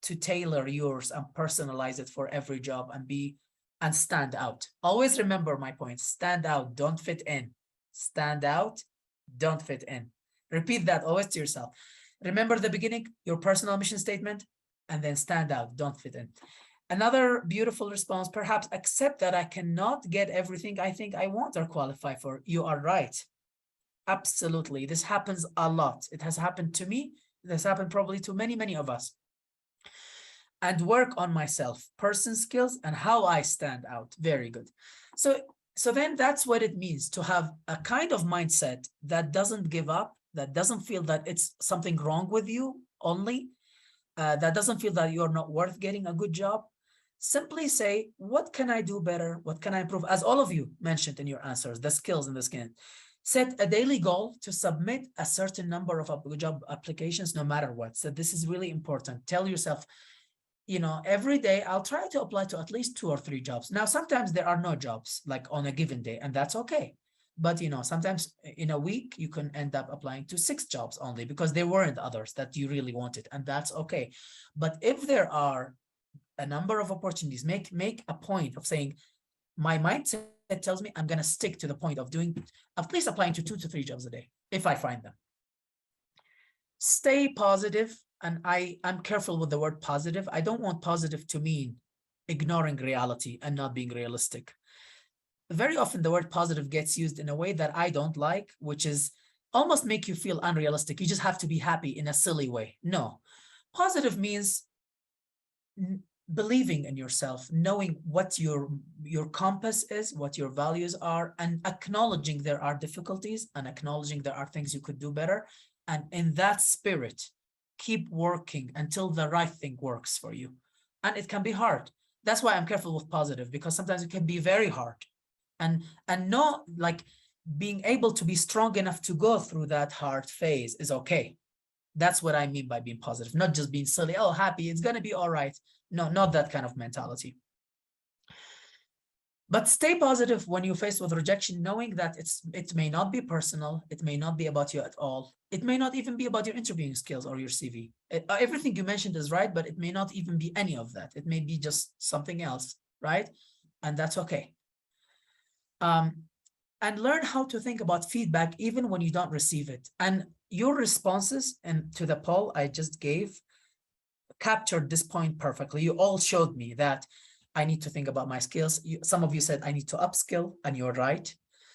to tailor yours and personalize it for every job and stand out. Always remember my point, stand out, don't fit in. Stand out, don't fit in. Repeat that always to yourself. Remember the beginning, your personal mission statement, and then stand out, don't fit in. Another beautiful response, perhaps accept that I cannot get everything I think I want or qualify for. You are right. Absolutely. This happens a lot. It has happened to me. It has happened probably to many, many of us. And work on myself, person skills, and how I stand out. Very good. So then that's what it means to have a kind of mindset that doesn't give up, that doesn't feel that it's something wrong with you only, that doesn't feel that you're not worth getting a good job. Simply say, what can I do better? What can I improve? As all of you mentioned in your answers, the skills and the skin. Set a daily goal to submit a certain number of job applications, no matter what. So this is really important. Tell yourself, every day I'll try to apply to at least 2 or 3 jobs. Now, sometimes there are no jobs like on a given day, and that's okay. But, sometimes in a week, you can end up applying to 6 jobs only because there weren't others that you really wanted, and that's okay. But if there are a number of opportunities, make a point of saying, my mindset tells me I'm going to stick to the point of doing at least applying to 2 to 3 jobs a day if I find them. Stay positive. And I'm careful with the word positive. I don't want positive to mean ignoring reality and not being realistic. Very often the word positive gets used in a way that I don't like, which is almost make you feel unrealistic. You just have to be happy in a silly way. No, positive means believing in yourself, knowing what your compass is, what your values are, and acknowledging there are difficulties and acknowledging there are things you could do better. And in that spirit, keep working until the right thing works for you. And it can be hard. That's why I'm careful with positive, because sometimes it can be very hard. And not like being able to be strong enough to go through that hard phase is okay. That's what I mean by being positive, not just being silly, oh, happy, it's going to be all right. No, not that kind of mentality. But stay positive when you're faced with rejection, knowing that it may not be personal. It may not be about you at all. It may not even be about your interviewing skills or your CV. Everything you mentioned is right, but it may not even be any of that. It may be just something else, right? And that's okay. And learn how to think about feedback even when you don't receive it. And your responses and to the poll I just gave captured this point perfectly. You all showed me that I need to think about my skills. Some of you said I need to upskill, and you're right.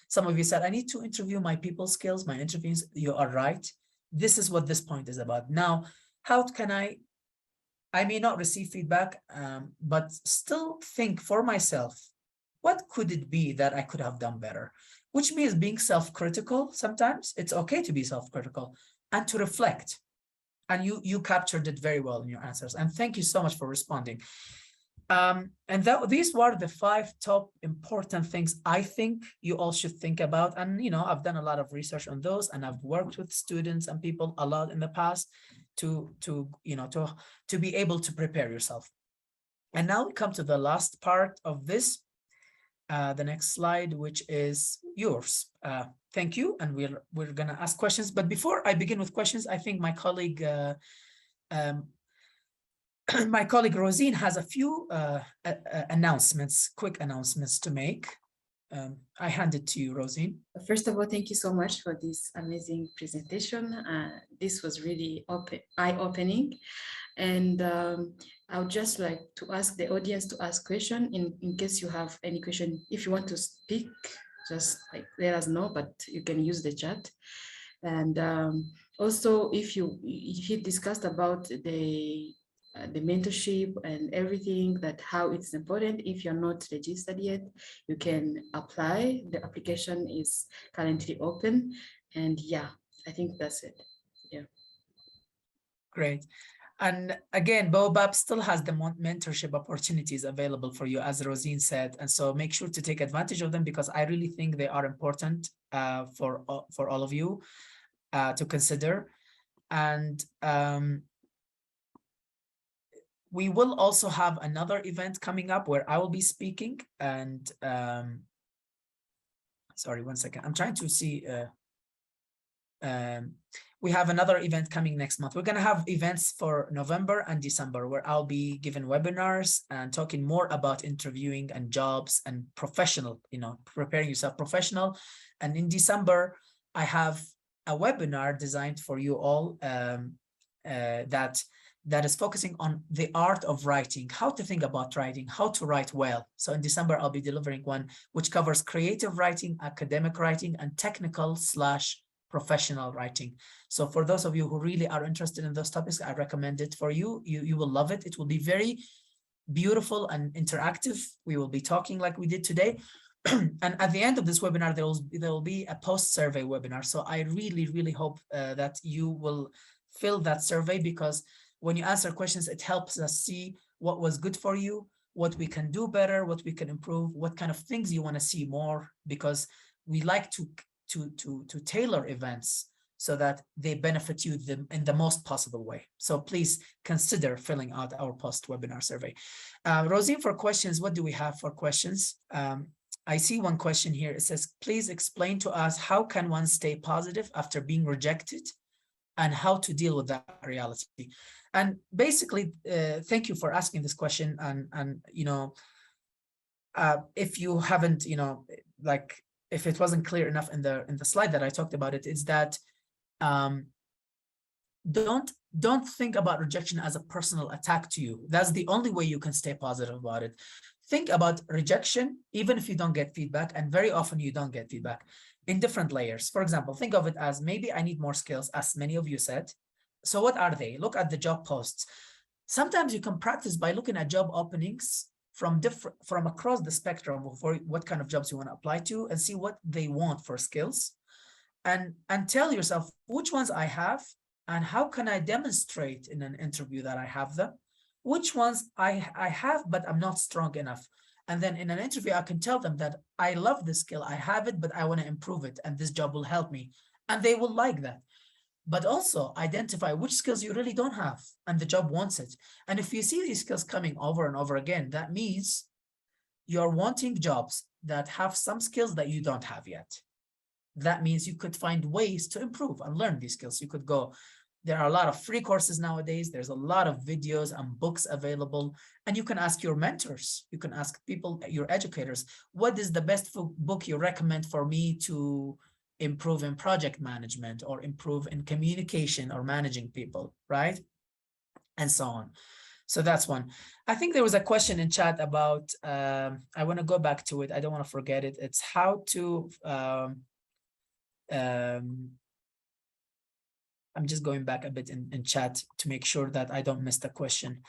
Some of you said I need to interview my people skills, my interviews. You are right. This is what this point is about. Now, how can I may not receive feedback, but still think for myself, what could it be that I could have done better? Which means being self-critical. Sometimes it's okay to be self-critical and to reflect. And you captured it very well in your answers. And thank you so much for responding. These were the 5 top important things I think you all should think about. And, I've done a lot of research on those, and I've worked with students and people a lot in the past to be able to prepare yourself. And now we come to the last part of this, the next slide, which is yours. Thank you. And we're going to ask questions. But before I begin with questions, I think my colleague, Rosine has a few announcements, quick announcements to make. I hand it to you, Rosine. First of all, thank you so much for this amazing presentation. This was really eye-opening. And I would just like to ask the audience to ask question in case you have any question. If you want to speak, just like let us know, but you can use the chat. And also, if you discussed about the mentorship and everything, that how it's important. If you're not registered yet, you can apply. The application is currently open. And yeah, I think that's it. Yeah. Great. And again, Baobab still has the mentorship opportunities available for you, as Rosine said. And so make sure to take advantage of them, because I really think they are important for all of you to consider. And we will also have another event coming up where I will be speaking. And sorry, one second. I'm trying to see. We have another event coming next month. We're going to have events for November and December where I'll be giving webinars and talking more about interviewing and jobs and professional, preparing yourself professional. And in December, I have a webinar designed for you all that is focusing on the art of writing, how to think about writing, how to write well. So in December, I'll be delivering one which covers creative writing, academic writing, and technical/professional writing. So for those of you who really are interested in those topics, I recommend it for you. You will love it. It will be very beautiful and interactive. We will be talking like we did today. And at the end of this webinar, there will be a post-survey webinar. So I really, really hope that you will fill that survey, because when you answer questions, it helps us see what was good for you, what we can do better, what we can improve, what kind of things you want to see more, because we like to tailor events so that they benefit you in the most possible way. So please consider filling out our post-webinar survey. Rosine, for questions, what do we have for questions? I see one question here. It says, please explain to us, how can one stay positive after being rejected, and how to deal with that reality? And basically, thank you for asking this question. And if you haven't, like, if it wasn't clear enough in the slide that I talked about it, is that don't think about rejection as a personal attack to you. That's the only way you can stay positive about it. Think about rejection, even if you don't get feedback, and very often you don't get feedback, in different layers. For example, think of it as, maybe I need more skills, as many of you said. So what are they? Look at the job posts. Sometimes you can practice by looking at job openings from across the spectrum for what kind of jobs you want to apply to, and see what they want for skills, and tell yourself which ones I have, and how can I demonstrate in an interview that I have them, which ones I have but I'm not strong enough. And then in an interview, I can tell them that I love this skill, I have it, but I want to improve it, and this job will help me, and they will like that. But also identify which skills you really don't have and the job wants it. And if you see these skills coming over and over again, that means you're wanting jobs that have some skills that you don't have yet. That means you could find ways to improve and learn these skills. You could go, there are a lot of free courses nowadays. There's a lot of videos and books available, and you can ask your mentors. You can ask people, your educators, what is the best book you recommend for me to improve in project management, or improve in communication, or managing people, right? And so on. So that's one. I think there was a question in chat about, I want to go back to it. I don't want to forget it. It's how to, I'm just going back a bit in chat to make sure that I don't miss the question.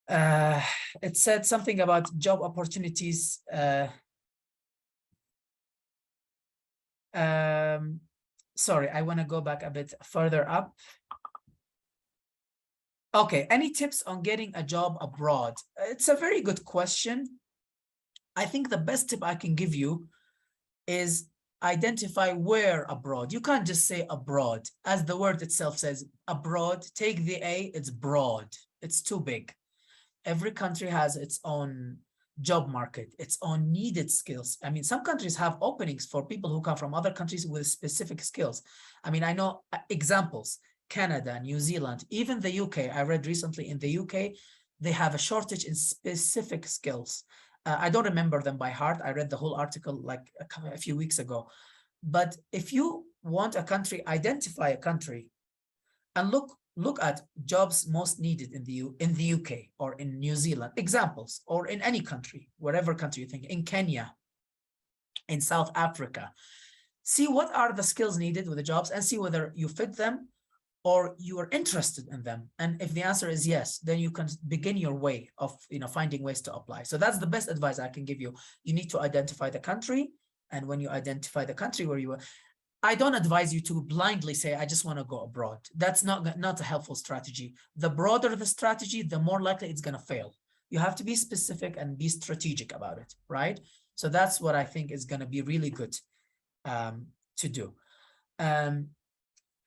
It said something about job opportunities. Sorry, I want to go back a bit further up. Okay, any tips on getting a job abroad? It's a very good question. I think the best tip I can give you is identify where abroad. You can't just say abroad. As the word itself says, abroad, take the A, it's broad. It's too big. Every country has its own job market, its own needed skills. I mean, some countries have openings for people who come from other countries with specific skills. I mean, I know examples, Canada, New Zealand, even the UK. I read recently in the UK, they have a shortage in specific skills. I don't remember them by heart. I read the whole article like a few weeks ago. But if you want a country, identify a country and look look at jobs most needed in the UK or in New Zealand, examples, or in any country, whatever country you think, in Kenya, in South Africa. See what are the skills needed with the jobs and see whether you fit them or you are interested in them. And if the answer is yes, then you can begin your way of finding ways to apply. So that's the best advice I can give you. You need to identify the country. And when you identify the country where you are, I don't advise you to blindly say, I just want to go abroad. That's not a helpful strategy. The broader the strategy, the more likely it's going to fail. You have to be specific and be strategic about it, right? So that's what I think is going to be really good to do.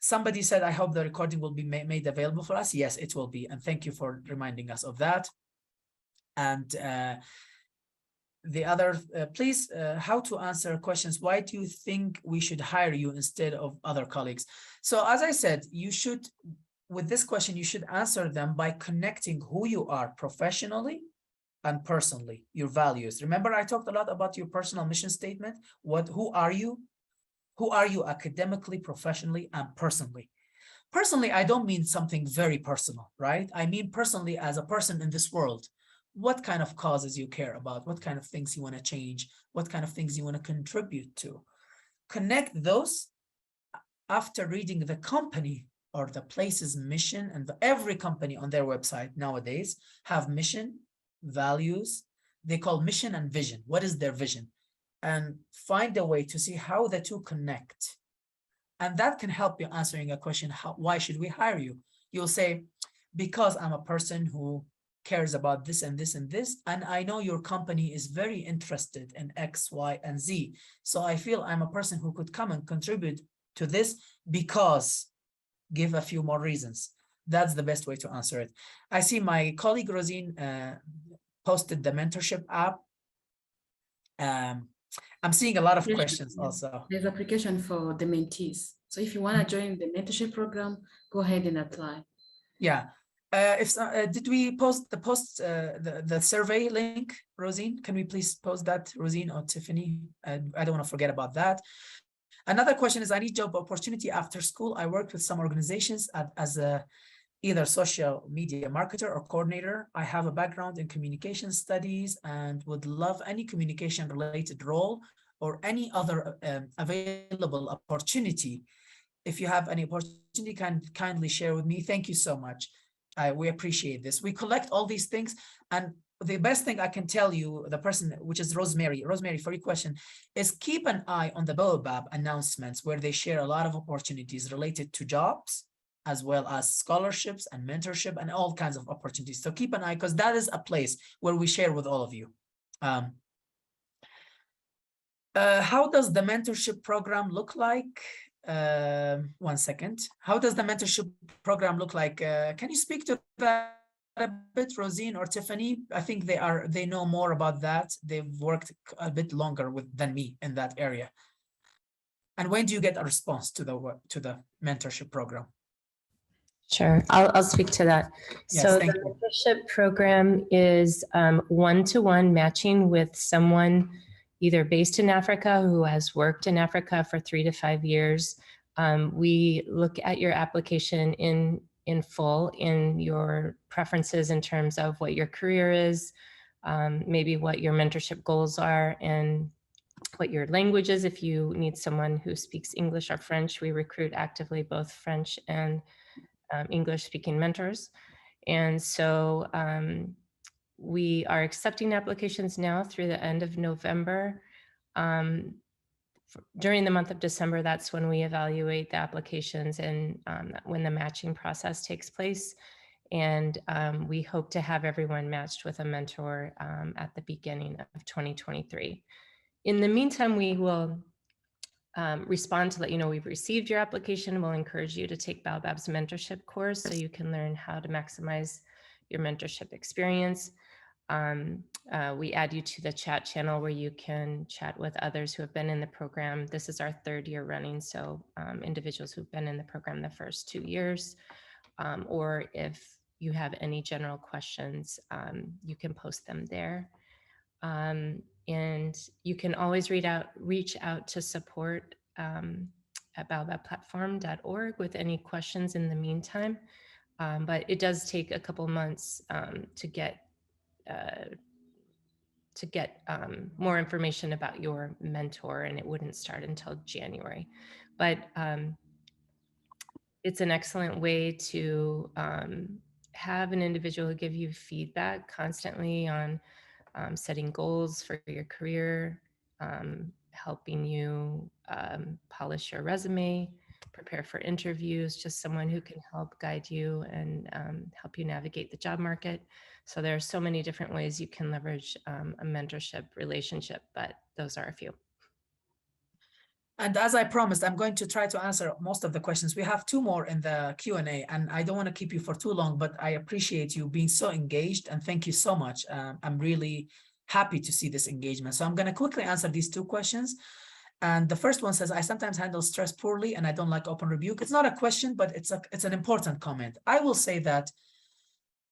Somebody said, I hope the recording will be made available for us. Yes, it will be. And thank you for reminding us of that. And the other, please, how to answer questions. Why do you think we should hire you instead of other colleagues? So as I said, you should, with this question, you should answer them by connecting who you are professionally and personally, your values. Remember, I talked a lot about your personal mission statement. Who are you? Who are you academically, professionally, and personally? Personally, I don't mean something very personal, right? I mean personally as a person in this world. What kind of causes you care about? What kind of things you want to change? What kind of things you want to contribute to? Connect those after reading the company or the place's mission, and every company on their website nowadays have mission, values. They call mission and vision. What is their vision? And find a way to see how the two connect. And that can help you answering a question, why should we hire you? You'll say, because I'm a person who cares about this and this and this, and I know your company is very interested in X, Y, and Z. So I feel I'm a person who could come and contribute to this because, give a few more reasons. That's the best way to answer it. I see my colleague Rosine posted the mentorship app. I'm seeing a lot of questions also. There's application for the mentees. So if you want to join the mentorship program, go ahead and apply. Yeah. Did we post the survey link, Rosine? Can we please post that, Rosine or Tiffany? I don't want to forget about that. Another question is, I need job opportunity after school. I worked with some organizations as a either social media marketer or coordinator. I have a background in communication studies and would love any communication related role or any other available opportunity. If you have any opportunity, kindly share with me. Thank you so much. We appreciate this. We collect all these things, and the best thing I can tell you, the person, which is Rosemary, for your question, is keep an eye on the Baobab announcements where they share a lot of opportunities related to jobs, as well as scholarships and mentorship and all kinds of opportunities. So keep an eye, because that is a place where we share with all of you. How does the mentorship program look like? One second. How does the mentorship program look like? Can you speak to that a bit, Rosine or Tiffany? I think they know more about that. They've worked a bit longer than me in that area. And when do you get a response to the mentorship program? Sure, I'll speak to that. Yes, so the mentorship program is one-to-one matching with someone either based in Africa who has worked in Africa for 3 to 5 years. We look at your application in full, in your preferences in terms of what your career is, maybe what your mentorship goals are, and what your language is. If you need someone who speaks English or French, we recruit actively both French and English speaking mentors. And so we are accepting applications now through the end of November. During the month of December, that's when we evaluate the applications and when the matching process takes place. And we hope to have everyone matched with a mentor at the beginning of 2023. In the meantime, we will respond to let you know we've received your application. We'll encourage you to take Baobab's mentorship course so you can learn how to maximize your mentorship experience. We add you to the chat channel where you can chat with others who have been in the program. This is our 3rd year running, so individuals who've been in the program the first 2 years, or if you have any general questions, you can post them there. And you can always reach out to support at baobabplatform.org with any questions in the meantime. But it does take a couple months to get more information about your mentor, and it wouldn't start until January. But it's an excellent way to have an individual give you feedback constantly on setting goals for your career, helping you polish your resume, prepare for interviews, just someone who can help guide you and help you navigate the job market. So there are so many different ways you can leverage a mentorship relationship, but those are a few. And as I promised, I'm going to try to answer most of the questions. We have 2 more in the Q&A, and I don't want to keep you for too long, but I appreciate you being so engaged, and thank you so much. I'm really happy to see this engagement. So I'm going to quickly answer these 2 questions. And the first one says, I sometimes handle stress poorly and I don't like open rebuke. It's not a question, but it's an important comment. I will say that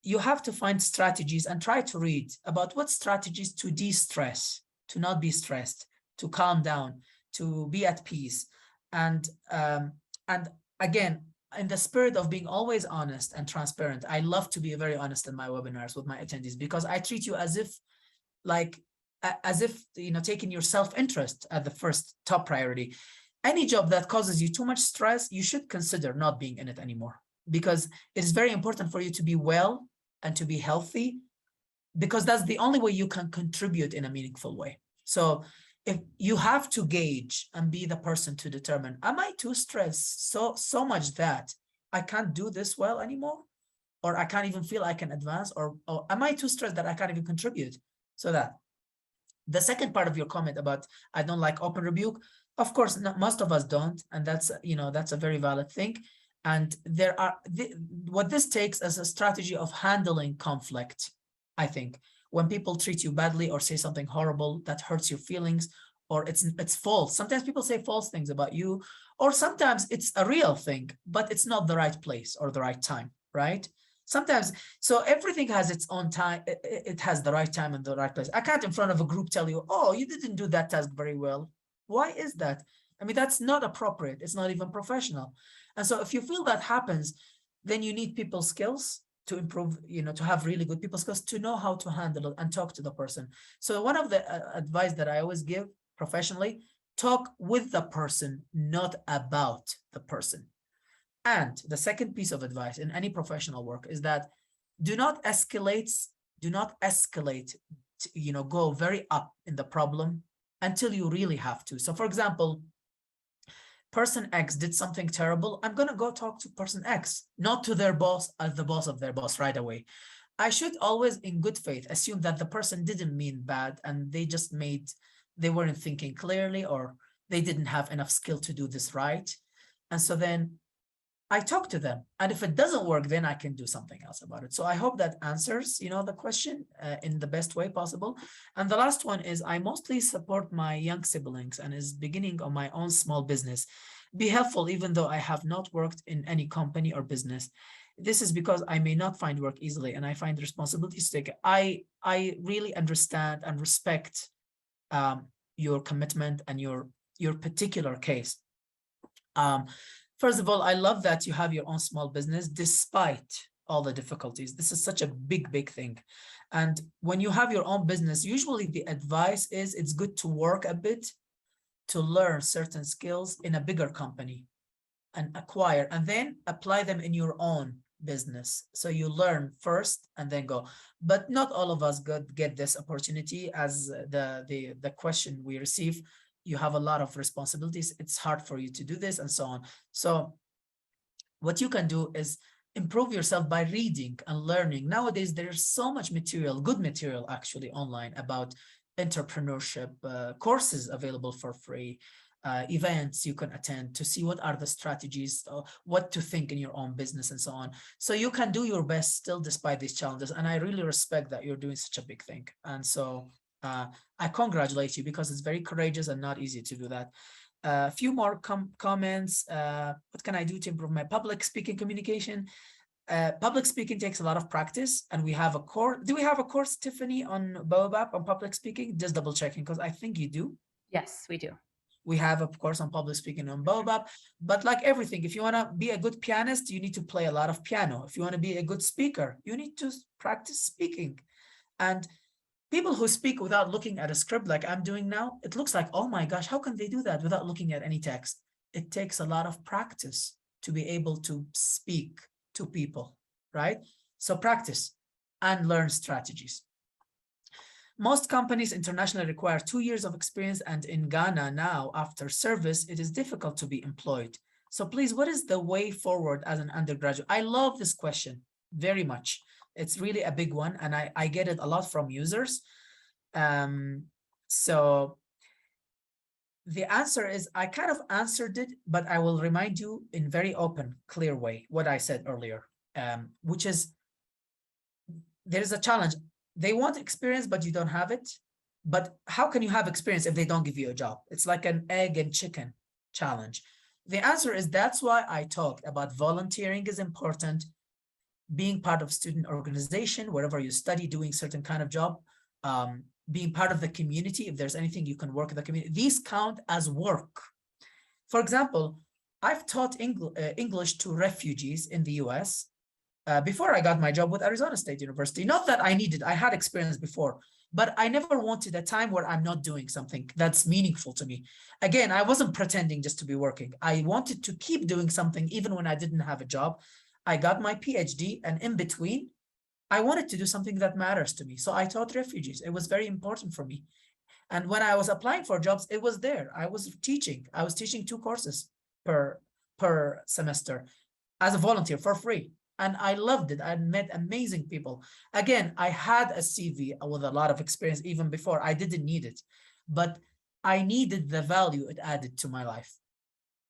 you have to find strategies and try to read about what strategies to de-stress, to not be stressed, to calm down, to be at peace. And again, in the spirit of being always honest and transparent, I love to be very honest in my webinars with my attendees, because I treat you as if taking your self-interest at the first top priority. Any job that causes you too much stress, you should consider not being in it anymore, because it is very important for you to be well and to be healthy, because that's the only way you can contribute in a meaningful way. So if you have to gauge and be the person to determine, am I too stressed so much that I can't do this well anymore, or I can't even feel I can advance, or am I too stressed that I can't even contribute? So that the second part of your comment about I don't like open rebuke, of course, most of us don't, and that's a very valid thing. And there are what this takes as a strategy of handling conflict. I think when people treat you badly or say something horrible that hurts your feelings, or it's false. Sometimes people say false things about you, or sometimes it's a real thing, but it's not the right place or the right time, right? Sometimes, so everything has its own time. It has the right time and the right place. I can't in front of a group tell you, oh, you didn't do that task very well. Why is that? I mean, that's not appropriate. It's not even professional. And so if you feel that happens, then you need people skills to improve, to have really good people skills, to know how to handle it and talk to the person. So one of the advice that I always give professionally, talk with the person, not about the person. And the second piece of advice in any professional work is that do not escalate, go very up in the problem until you really have to. So for example, person X did something terrible. I'm going to go talk to person X, not to their boss as the boss of their boss right away. I should always, in good faith, assume that the person didn't mean bad and they weren't thinking clearly, or they didn't have enough skill to do this right. And so then I talk to them. And if it doesn't work, then I can do something else about it. So I hope that answers, the question in the best way possible. And the last one is, I mostly support my young siblings and is beginning on my own small business. Be helpful, even though I have not worked in any company or business. This is because I may not find work easily and I find responsibilities to take. I really understand and respect your commitment and your particular case. First of all, I love that you have your own small business despite all the difficulties. This is such a big thing. And when you have your own business, usually the advice is it's good to work a bit to learn certain skills in a bigger company and acquire, and then apply them in your own business. So you learn first and then go. But not all of us get this opportunity. As the question we receive, you have a lot of responsibilities. It's hard for you to do this and so on. So what you can do is improve yourself by reading and learning. Nowadays, there's so much material, good material actually online about entrepreneurship, courses available for free, events you can attend to see what are the strategies, what to think in your own business and so on. So you can do your best still despite these challenges. And I really respect that you're doing such a big thing. And so I congratulate you, because it's very courageous and not easy to do that. A few more comments. What can I do to improve my public speaking communication? Public speaking takes a lot of practice, and we have a course. Do we have a course, Tiffany, on Baobab on public speaking? Just double checking, because I think you do. Yes, we do. We have, of course, on public speaking on Baobab, but like everything, if you want to be a good pianist, you need to play a lot of piano. If you want to be a good speaker, you need to practice speaking. And people who speak without looking at a script like I'm doing now, it looks like, oh my gosh, how can they do that without looking at any text? It takes a lot of practice to be able to speak to people, right? So practice and learn strategies. Most companies internationally require 2 years of experience, and in Ghana now, after service, it is difficult to be employed. So please, what is the way forward as an undergraduate? I love this question very much. It's really a big one, and I get it a lot from users. So the answer is, I kind of answered it, but I will remind you in very open, clear way what I said earlier, which is there is a challenge. They want experience, but you don't have it. But how can you have experience if they don't give you a job? It's like an egg and chicken challenge. The answer is, that's why I talked about volunteering is important, being part of student organization, wherever you study, doing certain kind of job, being part of the community. If there's anything you can work in the community, these count as work. For example, I've taught English to refugees in the US before I got my job with Arizona State University. Not that I needed, I had experience before, but I never wanted a time where I'm not doing something that's meaningful to me. Again, I wasn't pretending just to be working. I wanted to keep doing something even when I didn't have a job. I got my PhD, and in between, I wanted to do something that matters to me. So I taught refugees. It was very important for me. And when I was applying for jobs, it was there. I was teaching 2 courses per semester as a volunteer for free. And I loved it. I met amazing people. Again, I had a CV with a lot of experience even before. I didn't need it, but I needed the value it added to my life.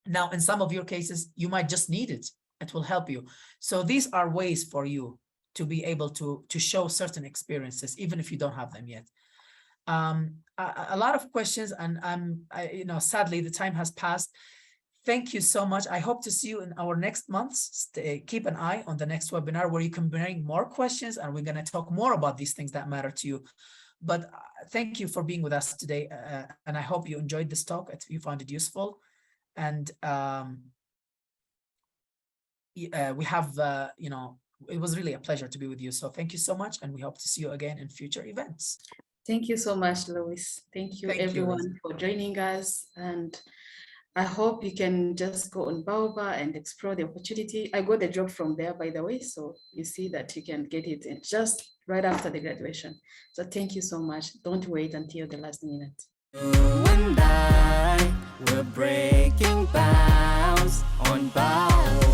Now, in some of your cases, you might just need it. It will help you. So these are ways for you to be able to show certain experiences, even if you don't have them yet. A lot of questions, and sadly, the time has passed. Thank you so much. I hope to see you in our next months. Keep an eye on the next webinar where you can bring more questions, and we're going to talk more about these things that matter to you. But thank you for being with us today. And I hope you enjoyed this talk, if you found it useful. And we have, it was really a pleasure to be with you. So thank you so much. And we hope to see you again in future events. Thank you so much, Louis. Thank you, everyone, for joining us. And I hope you can just go on Baobab and explore the opportunity. I got the job from there, by the way, so you see that you can get it in just right after the graduation. So thank you so much. Don't wait until the last minute. You and I, we're breaking bounds on Baobab.